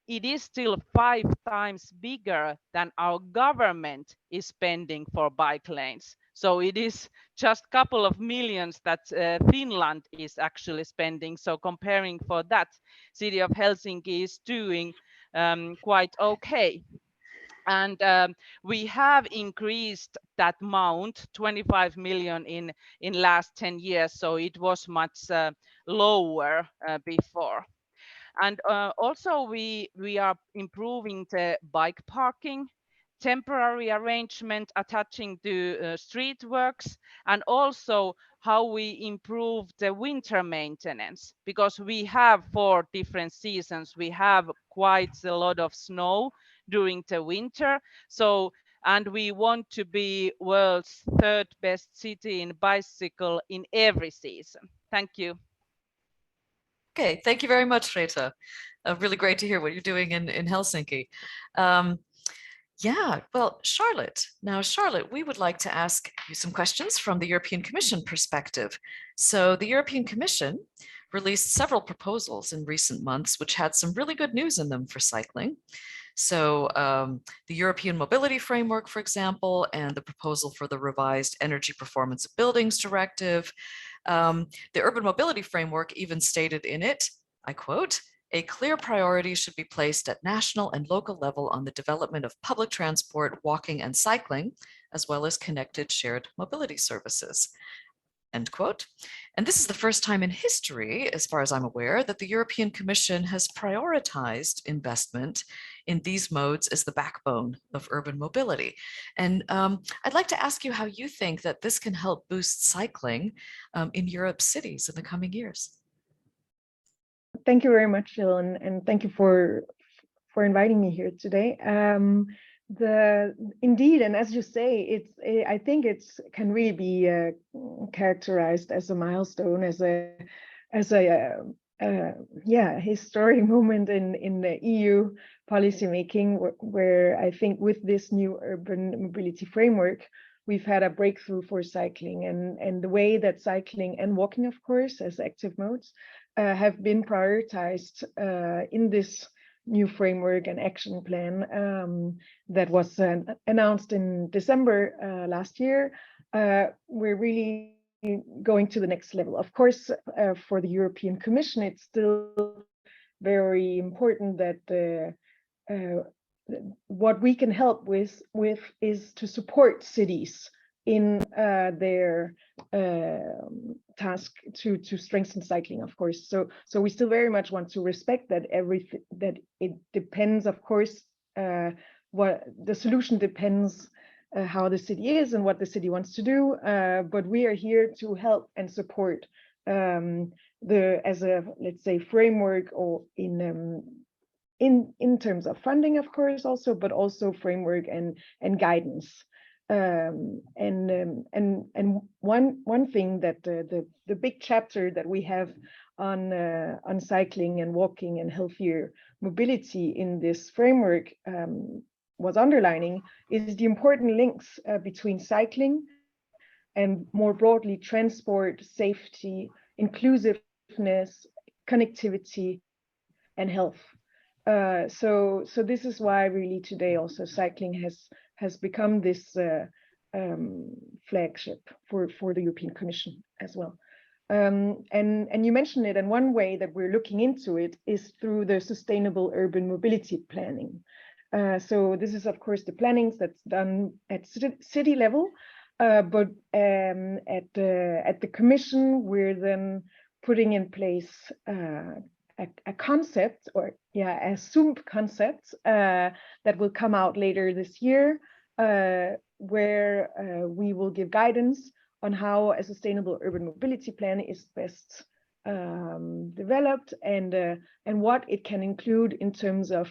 it is still 5 times bigger than our government is spending for bike lanes. So it is just a couple of millions that Finland is actually spending. So comparing for that, city of Helsinki is doing quite okay. And we have increased that amount, 25 million in last 10 years. So it was much lower before. And also we are improving the bike parking, temporary arrangement attaching to street works, and also how we improve the winter maintenance, because we have 4 different seasons. We have quite a lot of snow during the winter. So, and we want to be world's 3rd best city in bicycle in every season. Thank you. Okay, thank you very much, Reetta. Really great to hear what you're doing in Helsinki. Yeah, well, Charlotte. Now, Charlotte, we would like to ask you some questions from the European Commission perspective. So the European Commission released several proposals in recent months, which had some really good news in them for cycling. So the European Mobility Framework, for example, and the proposal for the revised Energy Performance of Buildings Directive. The Urban Mobility Framework even stated in it, I quote, "A clear priority should be placed at national and local level on the development of public transport, walking and cycling, as well as connected shared mobility services." End quote. And this is the first time in history, as far as I'm aware, that the European Commission has prioritized investment in these modes as the backbone of urban mobility. And I'd like to ask you how you think that this can help boost cycling in Europe's cities in the coming years. Thank you very much, Jill, and thank you for inviting me here today. Indeed, and as you say, I think it's can really be characterized as a milestone, as a historic moment in the EU policymaking, where I think with this new urban mobility framework, we've had a breakthrough for cycling, and the way that cycling and walking, of course, as active modes, have been prioritized in this new framework and action plan that was announced in December last year. We're really going to the next level. Of course, for the European Commission, it's still very important that what we can help with is to support cities in their task to strengthen cycling, of course. So we still very much want to respect that that it depends, of course, what the solution depends how the city is and what the city wants to do. But we are here to help and support as a, let's say, framework, or in terms of funding, of course, also, but also framework and guidance. And one thing that the big chapter that we have on cycling and walking and healthier mobility in this framework was underlining is the important links between cycling and, more broadly, transport, safety, inclusiveness, connectivity, and health. So this is why really today also cycling has become this flagship for the European Commission as well. And you mentioned it, and one way that we're looking into it is through the sustainable urban mobility planning. So this is, of course, the plannings that's done at city level, but at the Commission, we're then putting in place a concept, or a SUMP concept that will come out later this year, where we will give guidance on how a sustainable urban mobility plan is best developed, and what it can include in terms of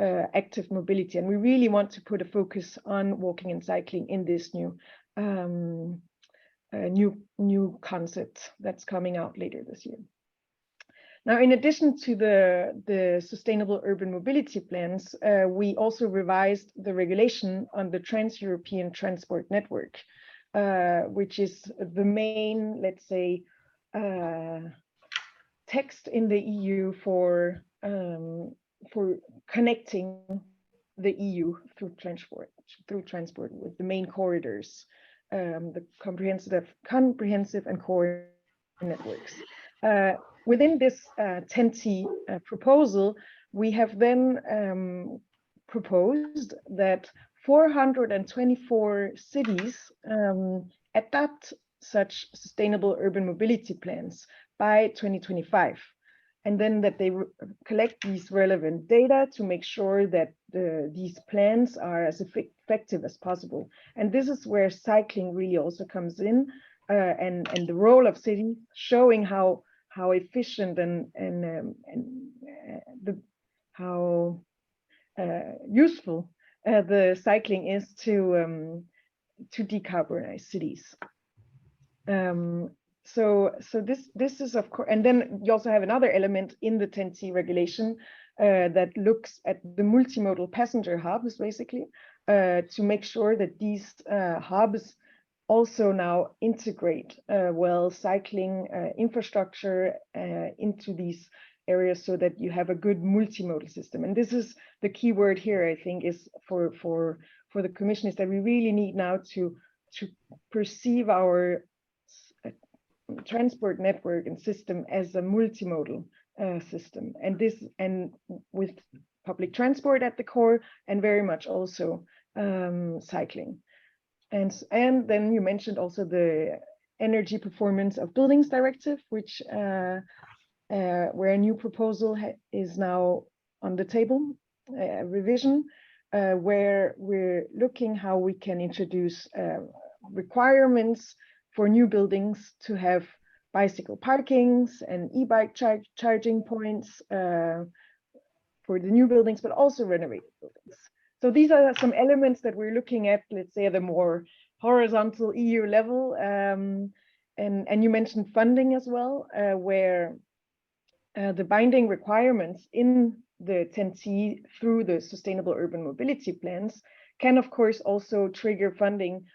active mobility. And we really want to put a focus on walking and cycling in this new concept that's coming out later this year. Now, in addition to the sustainable urban mobility plans, we also revised the regulation on the Trans-European Transport Network, which is the main, let's say, text in the EU for connecting the EU through transport with the main corridors, the comprehensive and core networks. Within this TEN-T proposal, we have then proposed that 424 cities adopt such sustainable urban mobility plans by 2025, and then that they collect these relevant data to make sure that these plans are as effective as possible. And this is where cycling really also comes in, and the role of cities, showing how efficient and how useful the cycling is to decarbonize cities. So this is, of course, and then you also have another element in the TEN-T regulation that looks at the multimodal passenger hubs, basically, to make sure that these hubs also now integrate well cycling infrastructure into these areas, so that you have a good multimodal system. And this is the key word here, I think, is for the Commission, is that we really need now to perceive our transport network and system as a multimodal system, and with public transport at the core, and very much also cycling. And then you mentioned also the Energy Performance of Buildings Directive, which where a new proposal is now on the table, a revision, where we're looking how we can introduce requirements for new buildings to have bicycle parkings and e-bike charging points for the new buildings, but also renovated buildings. So these are some elements that we're looking at, let's say, at a more horizontal EU level. And you mentioned funding as well, where the binding requirements in the TEN-T through the sustainable urban mobility plans can, of course, also trigger funding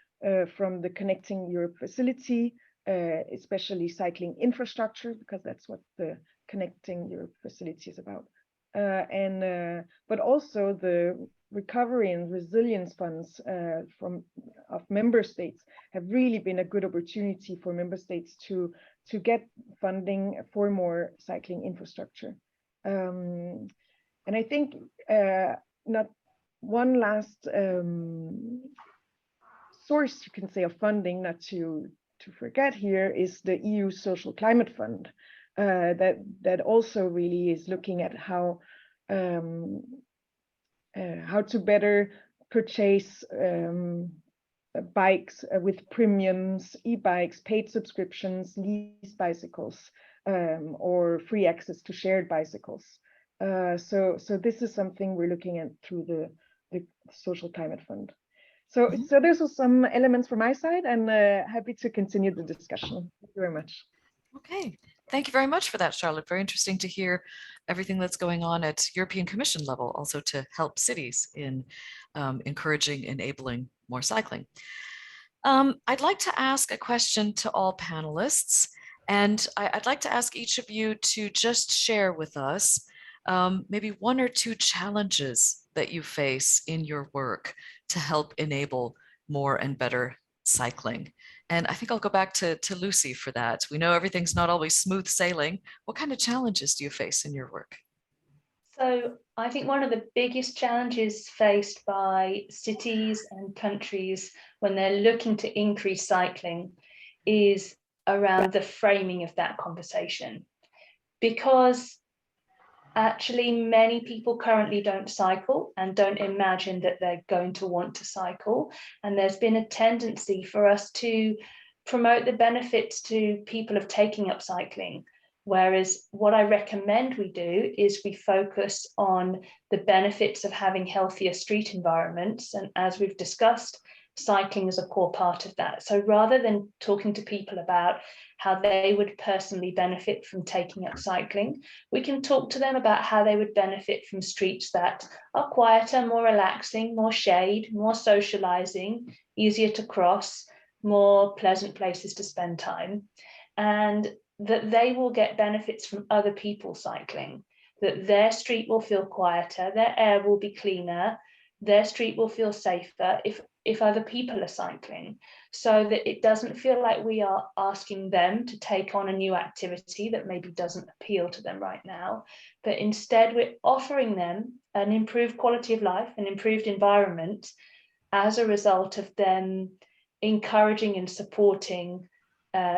from the Connecting Europe facility, especially cycling infrastructure, because that's what the Connecting Europe facility is about. But also the recovery and resilience funds of member states have really been a good opportunity for member states to get funding for more cycling infrastructure. And I think not one last source, you can say, of funding, not to forget here, is the EU Social Climate Fund, that also really is looking at how to better purchase bikes with premiums, e-bikes, paid subscriptions, lease bicycles, or free access to shared bicycles. So this is something we're looking at through the Social Climate Fund. So those are some elements from my side, and happy to continue the discussion. Thank you very much. Okay, thank you very much for that, Charlotte. Very interesting to hear everything that's going on at European Commission level, also to help cities in encouraging, enabling more cycling. I'd like to ask a question to all panelists, and I'd like to ask each of you to just share with us maybe one or two challenges that you face in your work to help enable more and better cycling. And I think I'll go back to Lucy for that. We know everything's not always smooth sailing. What kind of challenges do you face in your work? So I think one of the biggest challenges faced by cities and countries when they're looking to increase cycling is around the framing of that conversation. Because actually many people currently don't cycle and don't imagine that they're going to want to cycle. And there's been a tendency for us to promote the benefits to people of taking up cycling. Whereas what I recommend we do is we focus on the benefits of having healthier street environments. And as we've discussed, cycling is a core part of that. So rather than talking to people about how they would personally benefit from taking up cycling, we can talk to them about how they would benefit from streets that are quieter, more relaxing, more shade, more socializing, easier to cross, more pleasant places to spend time, and that they will get benefits from other people cycling, that their street will feel quieter, their air will be cleaner, their street will feel safer if other people are cycling, so that it doesn't feel like we are asking them to take on a new activity that maybe doesn't appeal to them right now, but instead we're offering them an improved quality of life, an improved environment as a result of them encouraging and supporting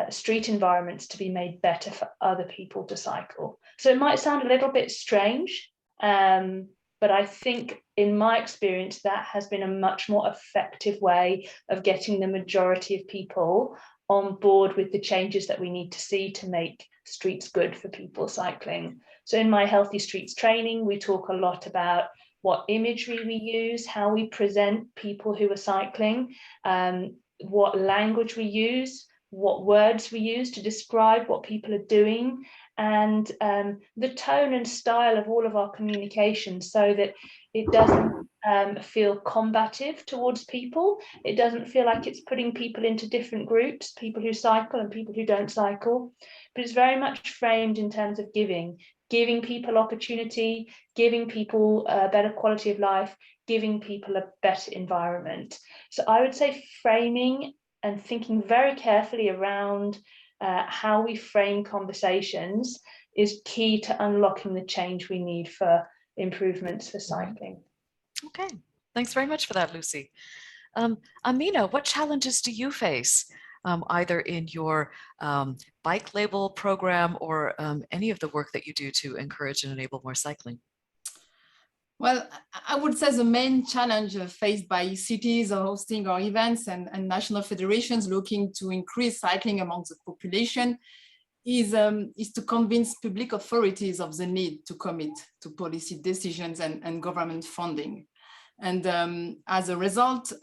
street environments to be made better for other people to cycle. So it might sound a little bit strange, but I think in my experience, that has been a much more effective way of getting the majority of people on board with the changes that we need to see to make streets good for people cycling. So in my Healthy Streets training, we talk a lot about what imagery we use, how we present people who are cycling, what language we use, what words we use to describe what people are doing, and the tone and style of all of our communication, so that it doesn't feel combative towards people. It doesn't feel like it's putting people into different groups, people who cycle and people who don't cycle, but it's very much framed in terms of giving people opportunity, giving people a better quality of life, giving people a better environment. So I would say framing and thinking very carefully around how we frame conversations is key to unlocking the change we need for improvements for cycling. Okay, thanks very much for that, Lucy. Amina, what challenges do you face either in your bike label program or any of the work that you do to encourage and enable more cycling? Well, I would say the main challenge faced by cities or hosting our events and national federations looking to increase cycling among the population is to convince public authorities of the need to commit to policy decisions and government funding. And as a result,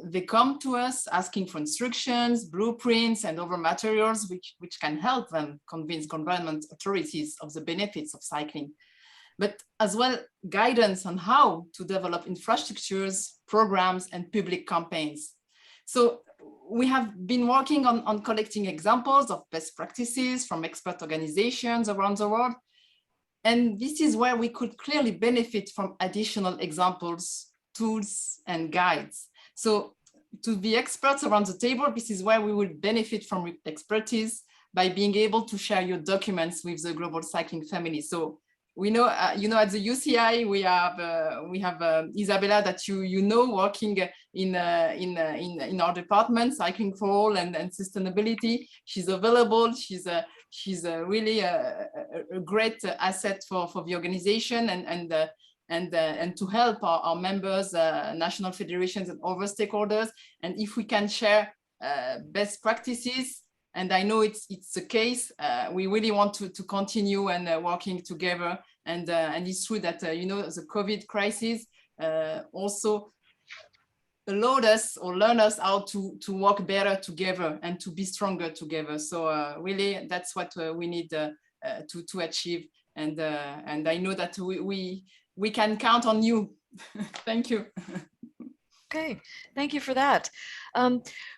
they come to us asking for instructions, blueprints, and other materials which can help them convince government authorities of the benefits of cycling, but as well guidance on how to develop infrastructures, programs, and public campaigns. So we have been working on collecting examples of best practices from expert organizations around the world. And this is where we could clearly benefit from additional examples, tools, and guides. So to the experts around the table, this is where we will benefit from expertise by being able to share your documents with the global cycling family. So we know, at the UCI, we have Isabella that you know working in our department, Cycling for All and sustainability. She's available. She's really a great asset for the organization and to help our members, national federations and other stakeholders. And if we can share best practices, and I know it's the case, we really want to continue and working together. And it's true that, the COVID crisis also allowed us or learned us how to work better together and to be stronger together. So really, that's what we need to achieve. And I know that we can count on you. Thank you. Okay, thank you for that.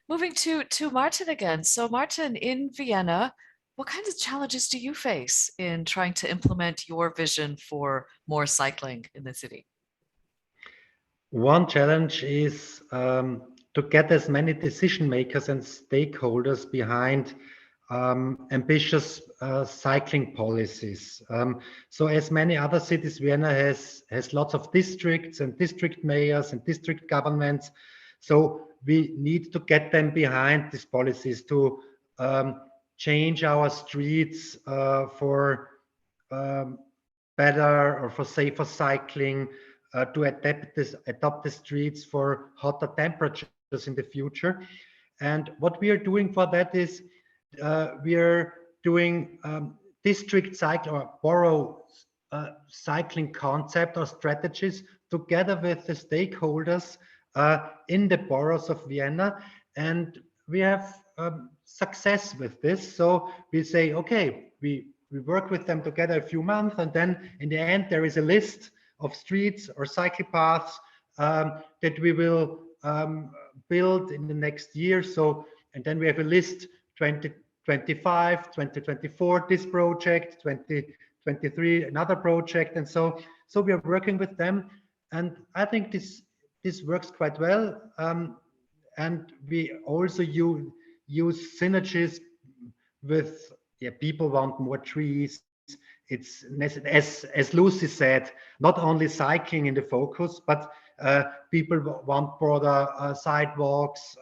Moving to Martin again. So Martin, in Vienna, what kinds of challenges do you face in trying to implement your vision for more cycling in the city? One challenge is to get as many decision makers and stakeholders behind ambitious cycling policies. So as many other cities, Vienna has lots of districts and district mayors and district governments. So we need to get them behind these policies to change our streets for better or for safer cycling, to adopt the streets for hotter temperatures in the future. And what we are doing for that is we are doing district cycling or borough cycling concept or strategies together with the stakeholders in the boroughs of Vienna. And we have success with this. So we say, okay, we work with them together a few months, and then in the end there is a list of streets or cycle paths that we will build in the next year. So, and then we have a list 2025, 2024, this project, 2023, another project. And so we are working with them. And I think this works quite well. And we also use synergies with, people want more trees. It's, as Lucy said, not only cycling in the focus, but people want broader sidewalks,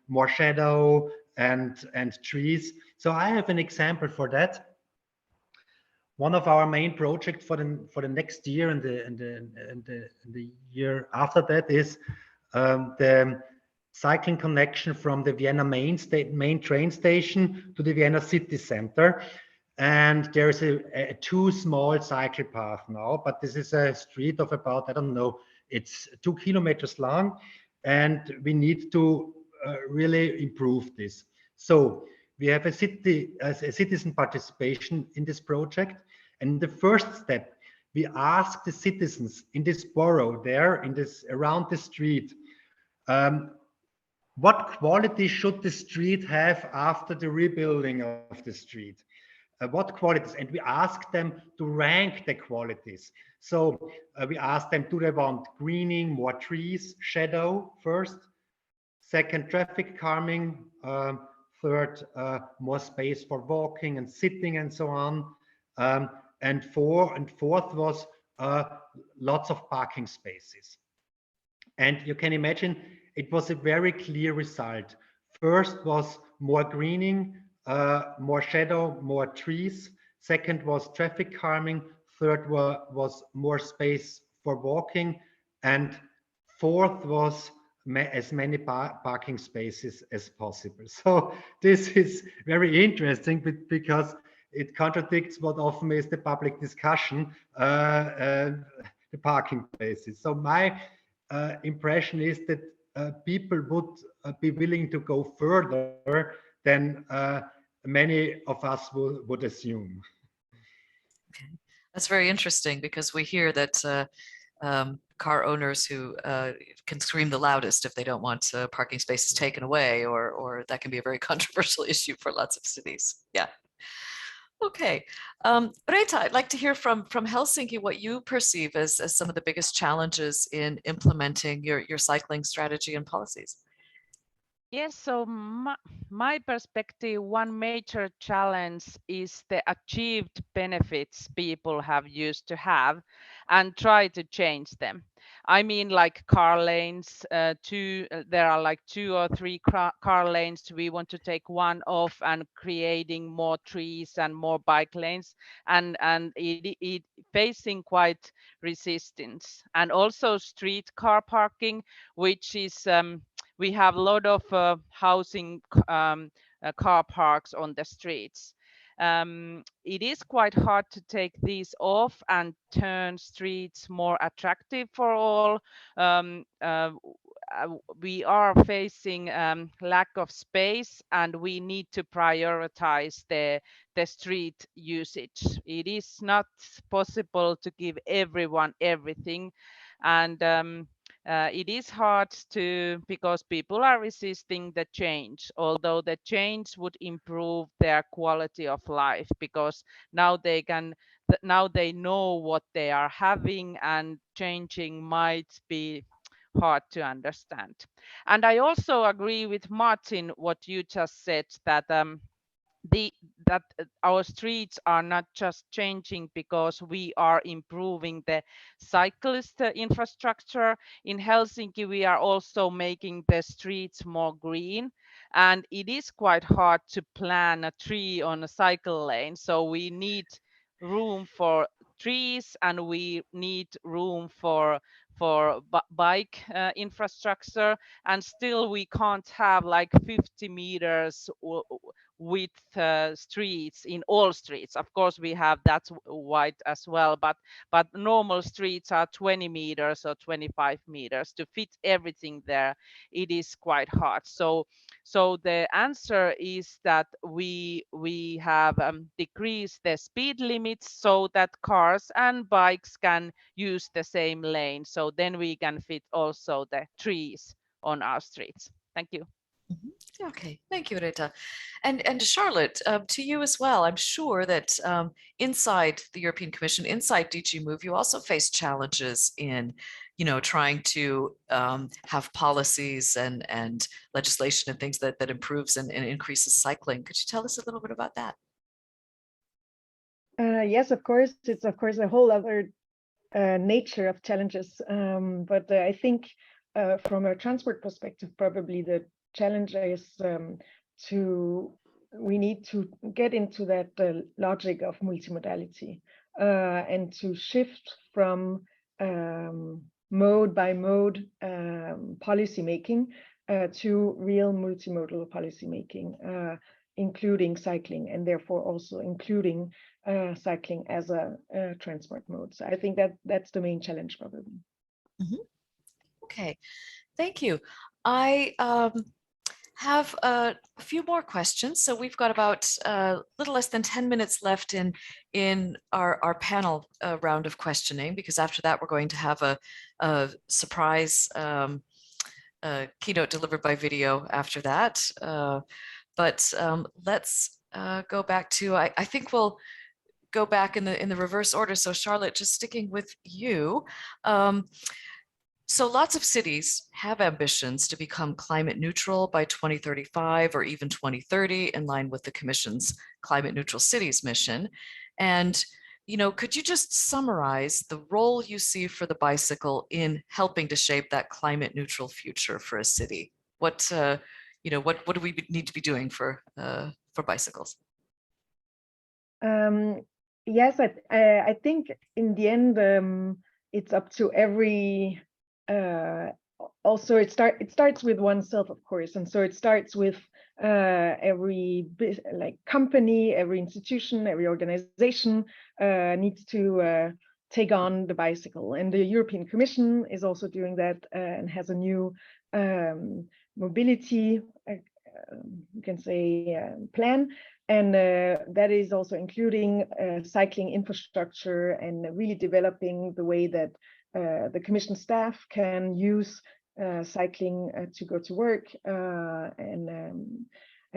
more shadow and trees. So I have an example for that. One of our main projects for the next year and the year after that is the cycling connection from the Vienna main train station to the Vienna city center. And there is a too small cycle path now, but this is a street of about, I don't know, it's 2 kilometers long, and we need to really improve this. So we have a citizen participation in this project. And the first step, we ask the citizens in this borough there, around the street, what quality should the street have after the rebuilding of the street? What qualities? And we ask them to rank the qualities. So we ask them, do they want greening, more trees, shadow first? Second, traffic calming. Third, more space for walking and sitting and so on. And fourth was lots of parking spaces. And you can imagine it was a very clear result. First was more greening, more shadow, more trees. Second was traffic calming. Third was more space for walking. And fourth was as many parking spaces as possible. So this is very interesting because it contradicts what often is the public discussion, the parking places. So my impression is that people would be willing to go further than many of us would assume. Okay. That's very interesting because we hear that car owners who can scream the loudest if they don't want parking spaces taken away, or that can be a very controversial issue for lots of cities. Yeah. Okay. Reetta, I'd like to hear from Helsinki what you perceive as some of the biggest challenges in implementing your cycling strategy and policies. Yes, so my perspective, one major challenge is the achieved benefits people have used to have and try to change them. I mean, like car lanes, there are like 2 or 3 car lanes. We want to take one off and creating more trees and more bike lanes, and it facing quite resistance. And also street car parking, which is we have a lot of housing car parks on the streets. It is quite hard to take these off and turn streets more attractive for all. We are facing lack of space, and we need to prioritize the street usage. It is not possible to give everyone everything, and it is hard because people are resisting the change, although the change would improve their quality of life, because now they know what they are having, and changing might be hard to understand. And I also agree with Martin what you just said, that that our streets are not just changing because we are improving the cyclist infrastructure. In Helsinki, we are also making the streets more green, and it is quite hard to plant a tree on a cycle lane. So we need room for trees, and we need room for bike infrastructure, and still we can't have like 50 meters width streets in all streets. Of course, we have that wide as well, but normal streets are 20 meters or 25 meters. To fit everything there, it is quite hard. So the answer is that we have decreased the speed limits so that cars and bikes can use the same lane. So then we can fit also the trees on our streets. Thank you. Okay, thank you, Reetta. And Charlotte, to you as well. I'm sure that inside the European Commission, inside DG Move, you also face challenges in, trying to have policies and legislation and things that improves and increases cycling. Could you tell us a little bit about that? Yes, of course. It's of course a whole other nature of challenges. But I think from a transport perspective, probably the challenge is we need to get into that logic of multimodality and to shift from mode by mode policy making to real multimodal policy making, including cycling, and therefore also including cycling as a transport mode. So I think that's the main challenge probably. Mm-hmm. Okay, thank you. I have a few more questions. So we've got about a little less than 10 minutes left in our panel round of questioning, because after that, we're going to have a surprise keynote delivered by video after that. But let's go back to, I think we'll go back in the reverse order. So Charlotte, just sticking with you. So lots of cities have ambitions to become climate neutral by 2035 or even 2030, in line with the Commission's Climate Neutral Cities mission. And, could you just summarize the role you see for the bicycle in helping to shape that climate neutral future for a city? What do we need to be doing for bicycles? Yes, I think in the end, it's up to every. Also, it starts with oneself, of course, and so it starts with every company, every institution, every organization needs to take on the bicycle, and the European Commission is also doing that and has a new mobility, you can say, plan. And that is also including cycling infrastructure and really developing the way that the Commission staff can use cycling to go to work, and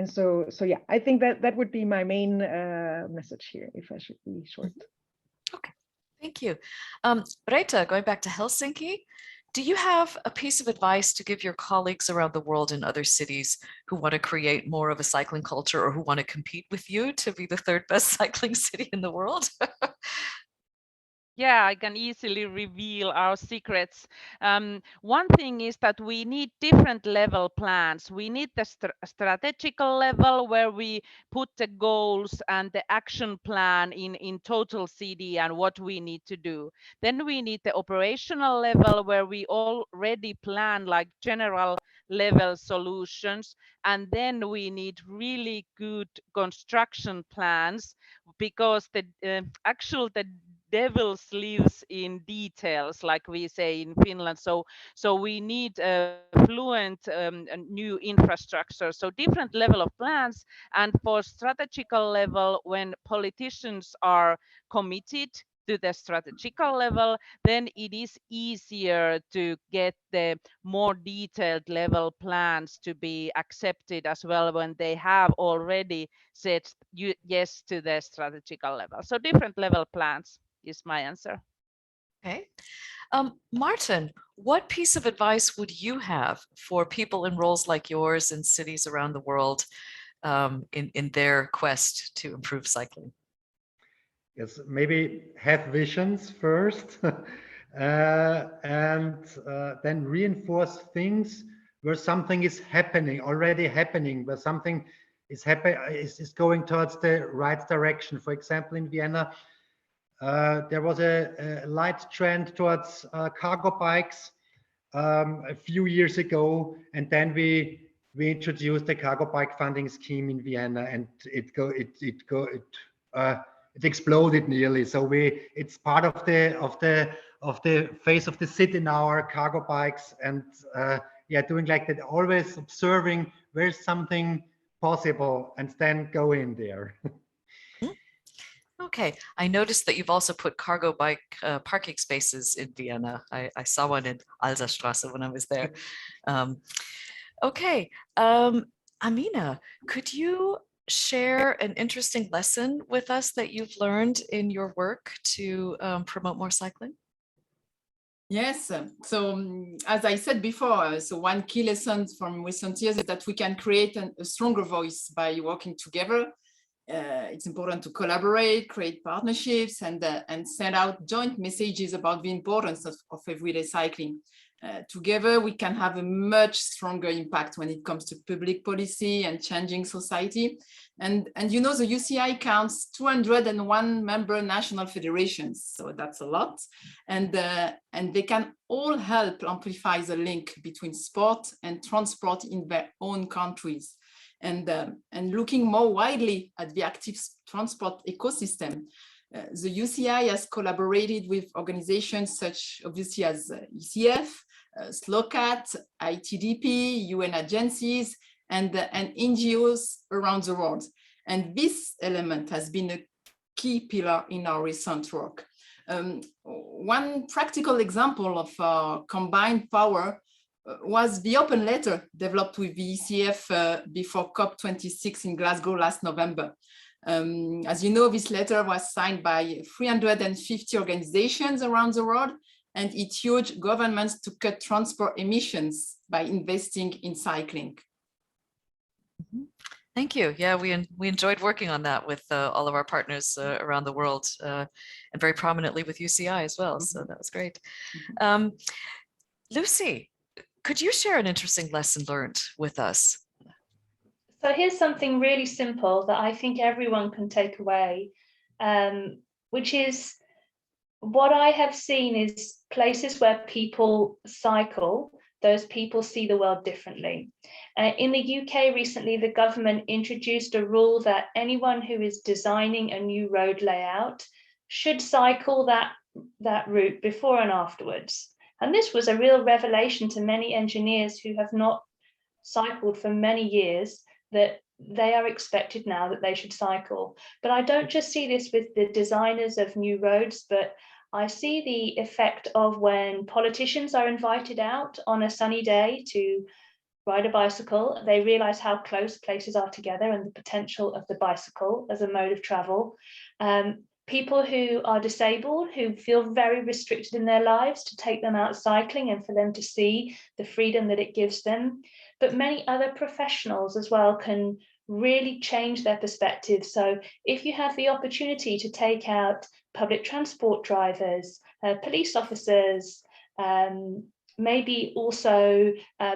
so yeah, I think that would be my main message here, if I should be short. Okay, thank you. Reetta, going back to Helsinki, do you have a piece of advice to give your colleagues around the world in other cities who want to create more of a cycling culture, or who want to compete with you to be the third best cycling city in the world? Yeah, I can easily reveal our secrets. One thing is that we need different level plans. We need the strategical level where we put the goals and the action plan in total CD and what we need to do. Then we need the operational level where we already plan like general level solutions. And then we need really good construction plans, because the devil lives in details, like we say in Finland. So we need fluent new infrastructure. So different level of plans, and for strategical level, when politicians are committed to the strategical level, then it is easier to get the more detailed level plans to be accepted as well, when they have already said yes to the strategical level. So different level plans is my answer. Okay. Martin, what piece of advice would you have for people in roles like yours in cities around the world in their quest to improve cycling? Yes, maybe have visions first, and then reinforce things where something is already happening, where something is going towards the right direction. For example, in Vienna, there was a light trend towards cargo bikes a few years ago, and then we introduced the cargo bike funding scheme in Vienna, and it exploded nearly. So it's part of the face of the city now, our cargo bikes, and yeah, doing like that, always observing where's something possible and then go in there. Okay, I noticed that you've also put cargo bike parking spaces in Vienna. I saw one in Alserstraße when I was there. Okay, Amina, could you share an interesting lesson with us that you've learned in your work to promote more cycling? Yes, so as I said before, so one key lesson from recent years is that we can create a stronger voice by working together. It's important to collaborate, create partnerships, and send out joint messages about the importance of everyday cycling. Together, we can have a much stronger impact when it comes to public policy and changing society. And you know, the UCI counts 201 member national federations, so that's a lot. And they can all help amplify the link between sport and transport in their own countries. And looking more widely at the active transport ecosystem, the UCI has collaborated with organizations such obviously as ECF, SLOCAT, ITDP, UN agencies, and NGOs around the world. And this element has been a key pillar in our recent work. One practical example of our combined power was the open letter developed with the ECF before COP26 in Glasgow last November. As you know, this letter was signed by 350 organizations around the world, and it urged governments to cut transport emissions by investing in cycling. Thank you. Yeah, we enjoyed working on that with all of our partners around the world, and very prominently with UCI as well. So that was great. Lucy, could you share an interesting lesson learned with us? So here's something really simple that I think everyone can take away, which is what I have seen is places where people cycle, those people see the world differently. In the UK recently, the government introduced a rule that anyone who is designing a new road layout should cycle that route before and afterwards. And this was a real revelation to many engineers who have not cycled for many years, that they are expected now that they should cycle. But I don't just see this with the designers of new roads, but I see the effect of when politicians are invited out on a sunny day to ride a bicycle. They realize how close places are together and the potential of the bicycle as a mode of travel. People who are disabled, who feel very restricted in their lives, to take them out cycling and for them to see the freedom that it gives them. But many other professionals as well can really change their perspective. So if you have the opportunity to take out public transport drivers, police officers, maybe also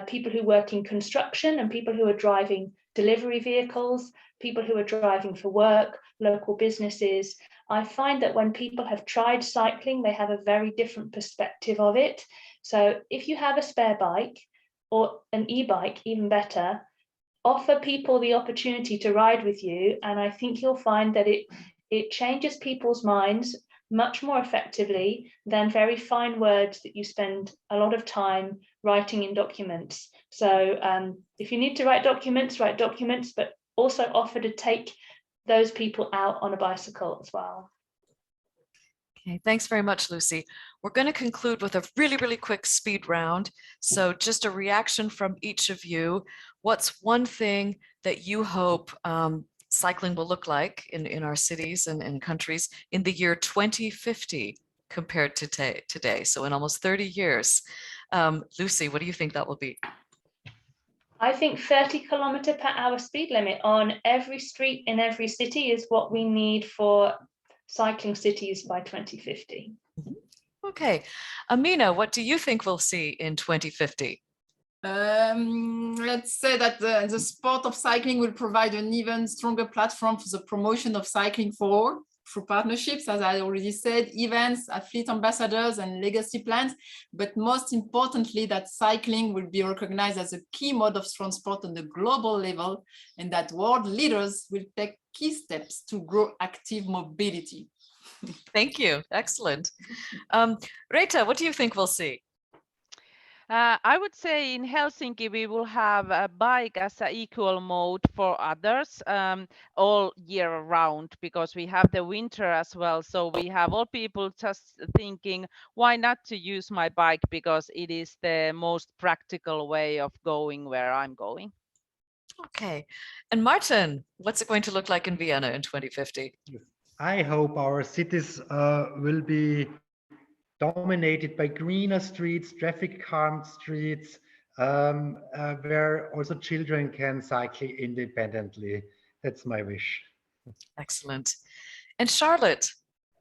people who work in construction and people who are driving delivery vehicles, people who are driving for work, local businesses. I find that when people have tried cycling, they have a very different perspective of it. So if you have a spare bike or an e-bike, even better, offer people the opportunity to ride with you. And I think you'll find that it changes people's minds much more effectively than very fine words that you spend a lot of time writing in documents. So if you need to write documents, but also offer to take those people out on a bicycle as well. Okay, thanks very much, Lucy. We're going to conclude with a really, really quick speed round. So just a reaction from each of you. What's one thing that you hope cycling will look like in our cities and countries in the year 2050 compared to today? So in almost 30 years. Lucy, what do you think that will be? I think 30 km/h speed limit on every street in every city is what we need for cycling cities by 2050. Okay. Amina, what do you think we'll see in 2050? Let's say that the sport of cycling will provide an even stronger platform for the promotion of cycling for all, through partnerships, as I already said, events, athlete ambassadors, and legacy plans. But most importantly, that cycling will be recognized as a key mode of transport on the global level, and that world leaders will take key steps to grow active mobility. Thank you. Excellent. Reetta, what do you think we'll see? I would say in Helsinki, we will have a bike as an equal mode for others all year round, because we have the winter as well. So we have all people just thinking, why not to use my bike, because it is the most practical way of going where I'm going. Okay. And Martin, what's it going to look like in Vienna in 2050? I hope our cities will be dominated by greener streets, traffic-calm streets, where also children can cycle independently. That's my wish. Excellent. And Charlotte,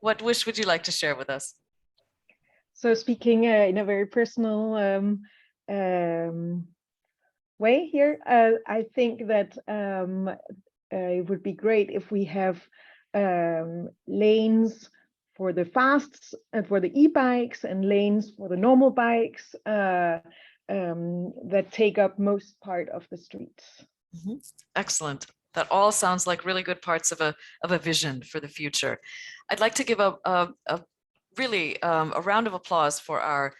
what wish would you like to share with us? So speaking in a very personal way here, I think that it would be great if we have lanes for the fasts and for the e-bikes and lanes for the normal bikes that take up most part of the streets. Mm-hmm. Excellent. That all sounds like really good parts of a vision for the future. I'd like to give a round of applause for our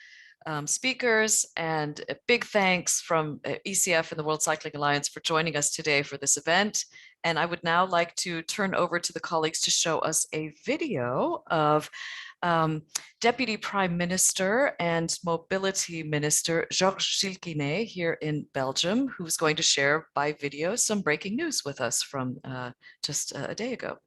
speakers, and a big thanks from ECF and the World Cycling Alliance for joining us today for this event. And I would now like to turn over to the colleagues to show us a video of Deputy Prime Minister and Mobility Minister Georges Gilquinet here in Belgium, who's going to share by video some breaking news with us from just a day ago.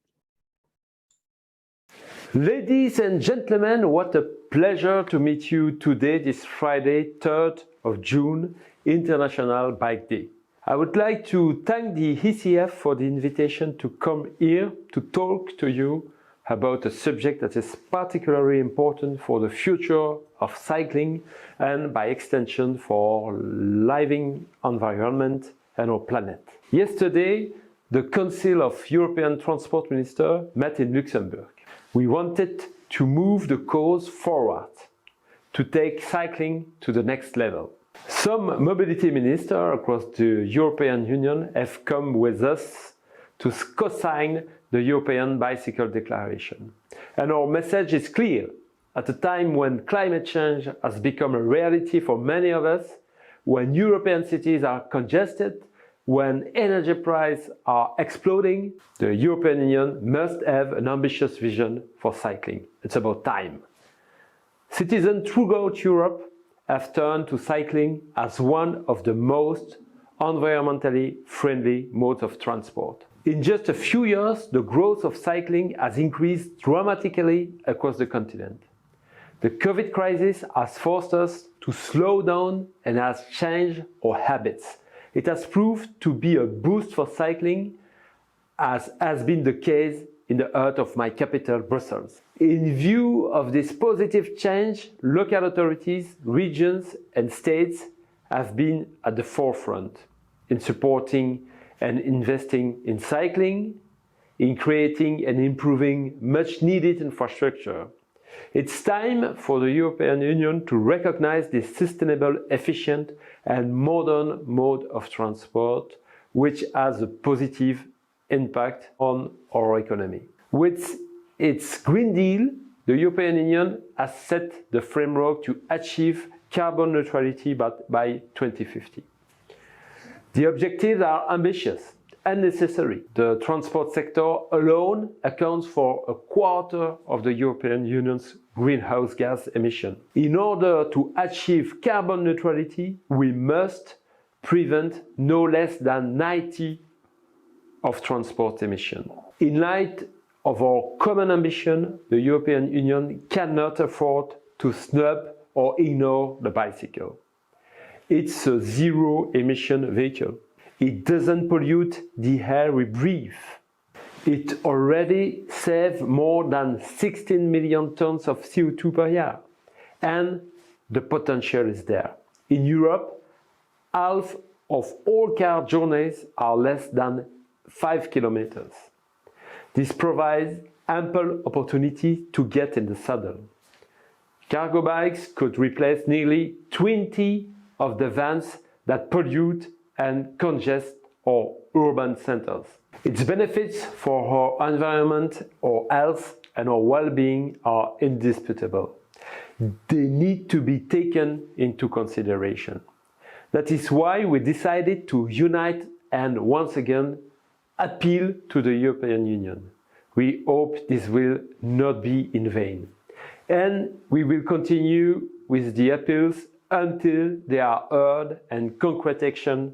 Ladies and gentlemen, what a pleasure to meet you today, this Friday, 3rd of June, International Bike Day. I would like to thank the ECF for the invitation to come here to talk to you about a subject that is particularly important for the future of cycling and by extension for living environment and our planet. Yesterday, the Council of European Transport Ministers met in Luxembourg. We wanted to move the cause forward, to take cycling to the next level. Some mobility ministers across the European Union have come with us to co-sign the European Bicycle Declaration. And our message is clear. At a time when climate change has become a reality for many of us, when European cities are congested, when energy prices are exploding, the European Union must have an ambitious vision for cycling. It's about time. Citizens throughout Europe have turned to cycling as one of the most environmentally friendly modes of transport. In just a few years, the growth of cycling has increased dramatically across the continent. The COVID crisis has forced us to slow down and has changed our habits. It has proved to be a boost for cycling, as has been the case in the heart of my capital, Brussels. In view of this positive change, local authorities, regions and states have been at the forefront in supporting and investing in cycling, in creating and improving much needed infrastructure. It's time for the European Union to recognize this sustainable, efficient and modern mode of transport, which has a positive impact on our economy. With its Green Deal, the European Union has set the framework to achieve carbon neutrality by 2050. The objectives are ambitious and necessary. The transport sector alone accounts for a quarter of the European Union's greenhouse gas emission. In order to achieve carbon neutrality, we must prevent no less than 90% of transport emission. In light of our common ambition, the European Union cannot afford to snub or ignore the bicycle. It's a zero-emission vehicle. It doesn't pollute the air we breathe. It already saves more than 16 million tons of CO2 per year. And the potential is there. In Europe, half of all car journeys are less than 5 kilometers. This provides ample opportunity to get in the saddle. Cargo bikes could replace nearly 20 of the vans that pollute and congest our urban centers. Its benefits for our environment, our health and our well-being are indisputable. They need to be taken into consideration. That is why we decided to unite and once again appeal to the European Union. We hope this will not be in vain. And we will continue with the appeals until they are heard and concrete action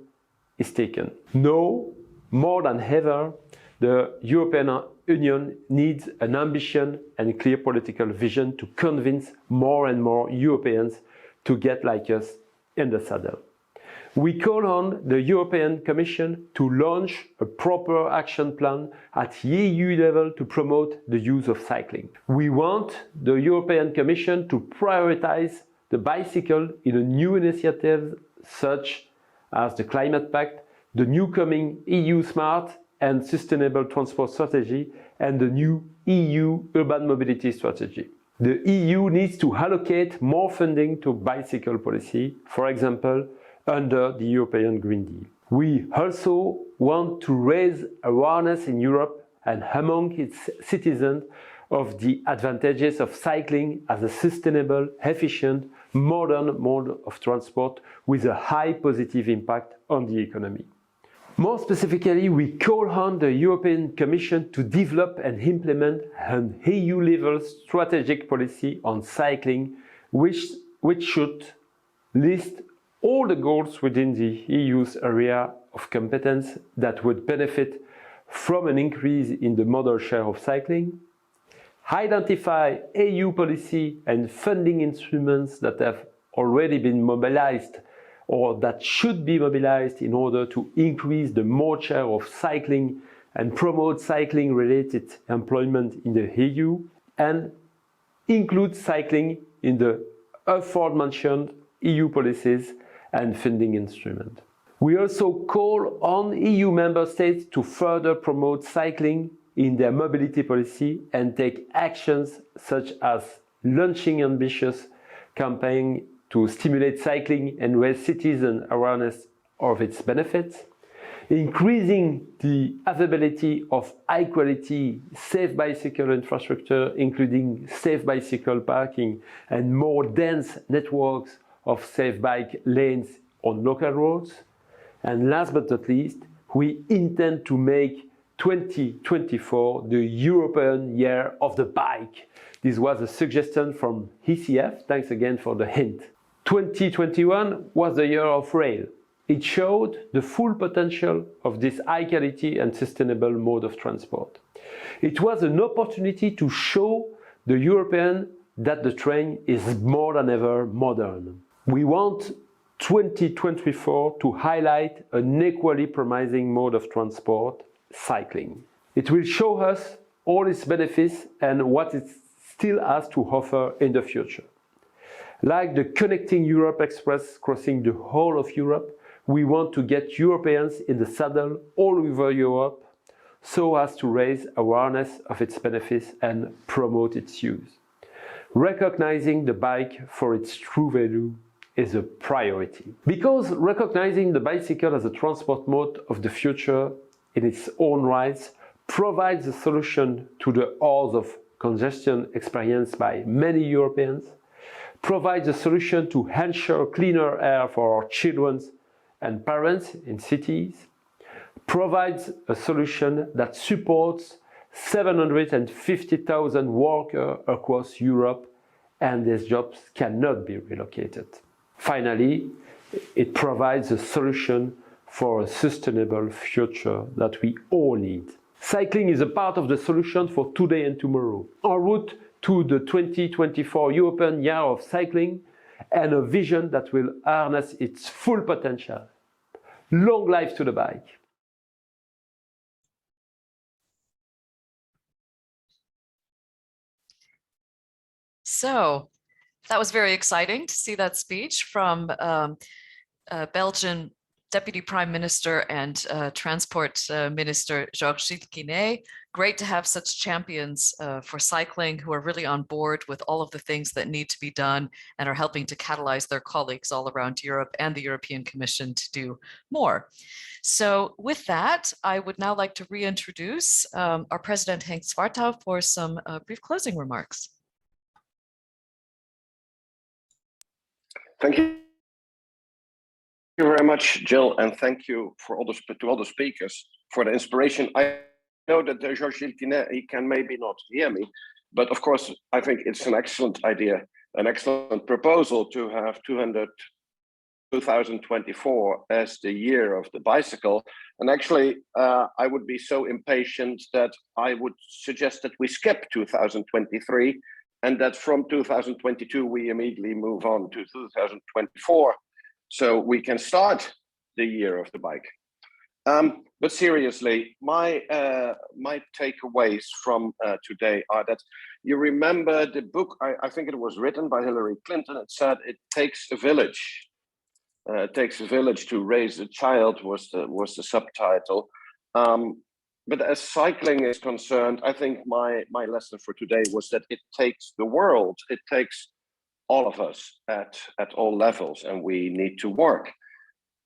is taken. Now, more than ever, the European Union needs an ambition and clear political vision to convince more and more Europeans to get like us in the saddle. We call on the European Commission to launch a proper action plan at EU level to promote the use of cycling. We want the European Commission to prioritize the bicycle in a new initiative such as the Climate Pact, the new coming EU Smart and Sustainable Transport Strategy and the new EU Urban Mobility Strategy. The EU needs to allocate more funding to bicycle policy, for example, under the European Green Deal. We also want to raise awareness in Europe and among its citizens of the advantages of cycling as a sustainable, efficient, modern mode of transport with a high positive impact on the economy. More specifically, we call on the European Commission to develop and implement an EU-level strategic policy on cycling, which should list all the goals within the EU's area of competence that would benefit from an increase in the modal share of cycling, identify EU policy and funding instruments that have already been mobilized or that should be mobilized in order to increase the mode share of cycling and promote cycling-related employment in the EU, and include cycling in the aforementioned EU policies and funding instrument. We also call on EU member states to further promote cycling in their mobility policy and take actions such as launching ambitious campaigns to stimulate cycling and raise citizen awareness of its benefits, increasing the availability of high-quality safe bicycle infrastructure, including safe bicycle parking and more dense networks of safe bike lanes on local roads. And last but not least, we intend to make 2024 the European Year of the Bike. This was a suggestion from ECF. Thanks again for the hint. 2021 was the year of rail. It showed the full potential of this high quality and sustainable mode of transport. It was an opportunity to show the European that the train is more than ever modern. We want 2024 to highlight an equally promising mode of transport, cycling. It will show us all its benefits and what it still has to offer in the future. Like the Connecting Europe Express crossing the whole of Europe, we want to get Europeans in the saddle all over Europe so as to raise awareness of its benefits and promote its use. Recognizing the bike for its true value is a priority. Because recognizing the bicycle as a transport mode of the future in its own rights provides a solution to the hours of congestion experienced by many Europeans, provides a solution to ensure cleaner air for our children and parents in cities, provides a solution that supports 750,000 workers across Europe, and these jobs cannot be relocated. Finally, it provides a solution for a sustainable future that we all need. Cycling is a part of the solution for today and tomorrow, en route to the 2024 European Year of Cycling, and a vision that will harness its full potential. Long life to the bike. So that was very exciting to see that speech from Belgian Deputy Prime Minister and Transport Minister Georges Cycliste. Great to have such champions for cycling who are really on board with all of the things that need to be done and are helping to catalyze their colleagues all around Europe and the European Commission to do more. So with that, I would now like to reintroduce our President Henk Zwartouw for some brief closing remarks. Thank you. Thank you very much, Jill, and thank you for to all the speakers for the inspiration. I know that Georges Cycliste, he can maybe not hear me, but of course, I think it's an excellent idea, an excellent proposal to have 2024 as the year of the bicycle. And actually, I would be so impatient that I would suggest that we skip 2023 and that from 2022, we immediately move on to 2024. So we can start the year of the bike. But seriously, my takeaways from today are that you remember the book, I think it was written by Hillary Clinton. It said, it takes a village. It takes a village to raise a child was the subtitle. But as cycling is concerned, I think my lesson for today was that it takes the world, it takes all of us at all levels, and we need to work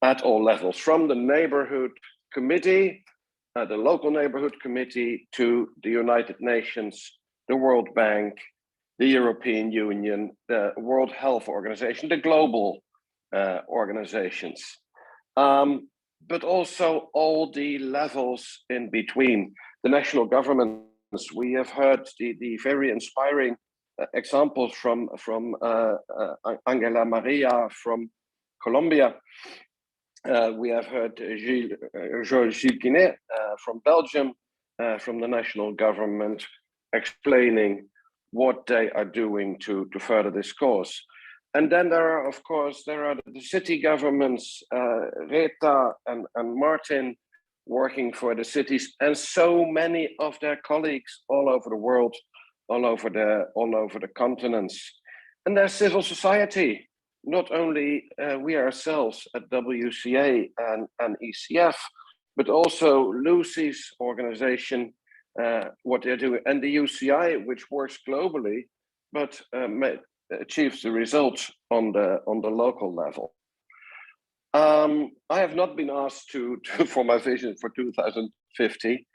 at all levels, from the neighborhood committee, the local neighborhood committee, to the United Nations, the World Bank, the European Union, the World Health Organization, the global organizations, but also all the levels in between. The national governments, we have heard the very inspiring examples from Ángela, María from Colombia. We have heard Georges Cycliste from Belgium, from the national government, explaining what they are doing to further this cause. And then there are, of course, the city governments, Rita and Martin, working for the cities, and so many of their colleagues all over the world, all over the continents. And there's civil society, not only we ourselves at WCA and ECF, but also Lucy's organization, what they're doing, and the UCI, which works globally, but achieves the results on the local level. I have not been asked for my vision for 2050,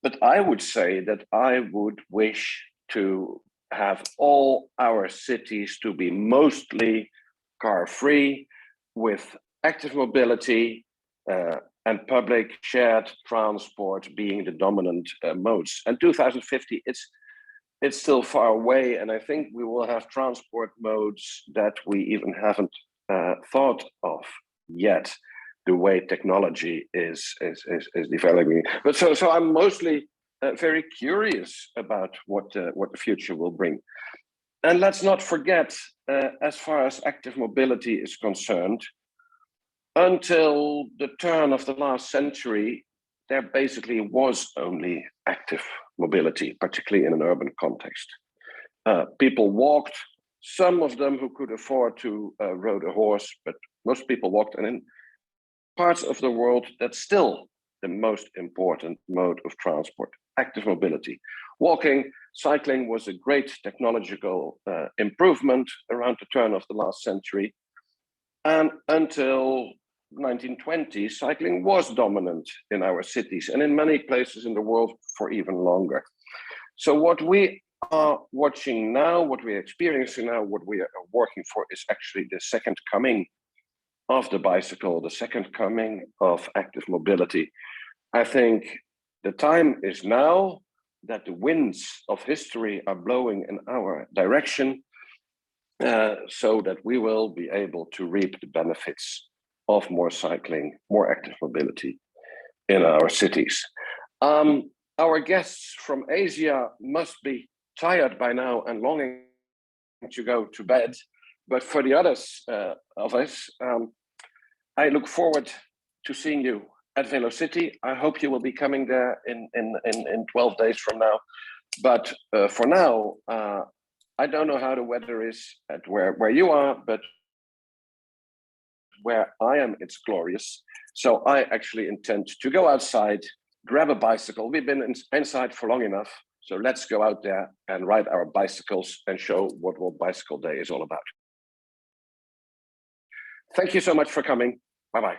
but I would say that I would wish to have all our cities to be mostly car-free, with active mobility and public shared transport being the dominant modes. And 2050, it's still far away, and I think we will have transport modes that we even haven't thought of yet, the way technology is developing. But so I'm mostly very curious about what the future will bring. And let's not forget, as far as active mobility is concerned, until the turn of the last century, there basically was only active mobility, particularly in an urban context. People walked, some of them who could afford to ride a horse, but most people walked. And in parts of the world, that's still the most important mode of transport, active mobility. Walking, cycling was a great technological improvement around the turn of the last century. And until 1920, cycling was dominant in our cities and in many places in the world for even longer. So what we are watching now, what we're experiencing now, what we are working for is actually the second coming of the bicycle, the second coming of active mobility. I think the time is now that the winds of history are blowing in our direction, so that we will be able to reap the benefits of more cycling, more active mobility in our cities. Our guests from Asia must be tired by now and longing to go to bed. But for the others of us, I look forward to seeing you at Velocity. I hope you will be coming there in 12 days from now. But for now, I don't know how the weather is at where you are, but where I am, it's glorious. So I actually intend to go outside, grab a bicycle. We've been inside for long enough. So let's go out there and ride our bicycles and show what World Bicycle Day is all about. Thank you so much for coming. Bye-bye.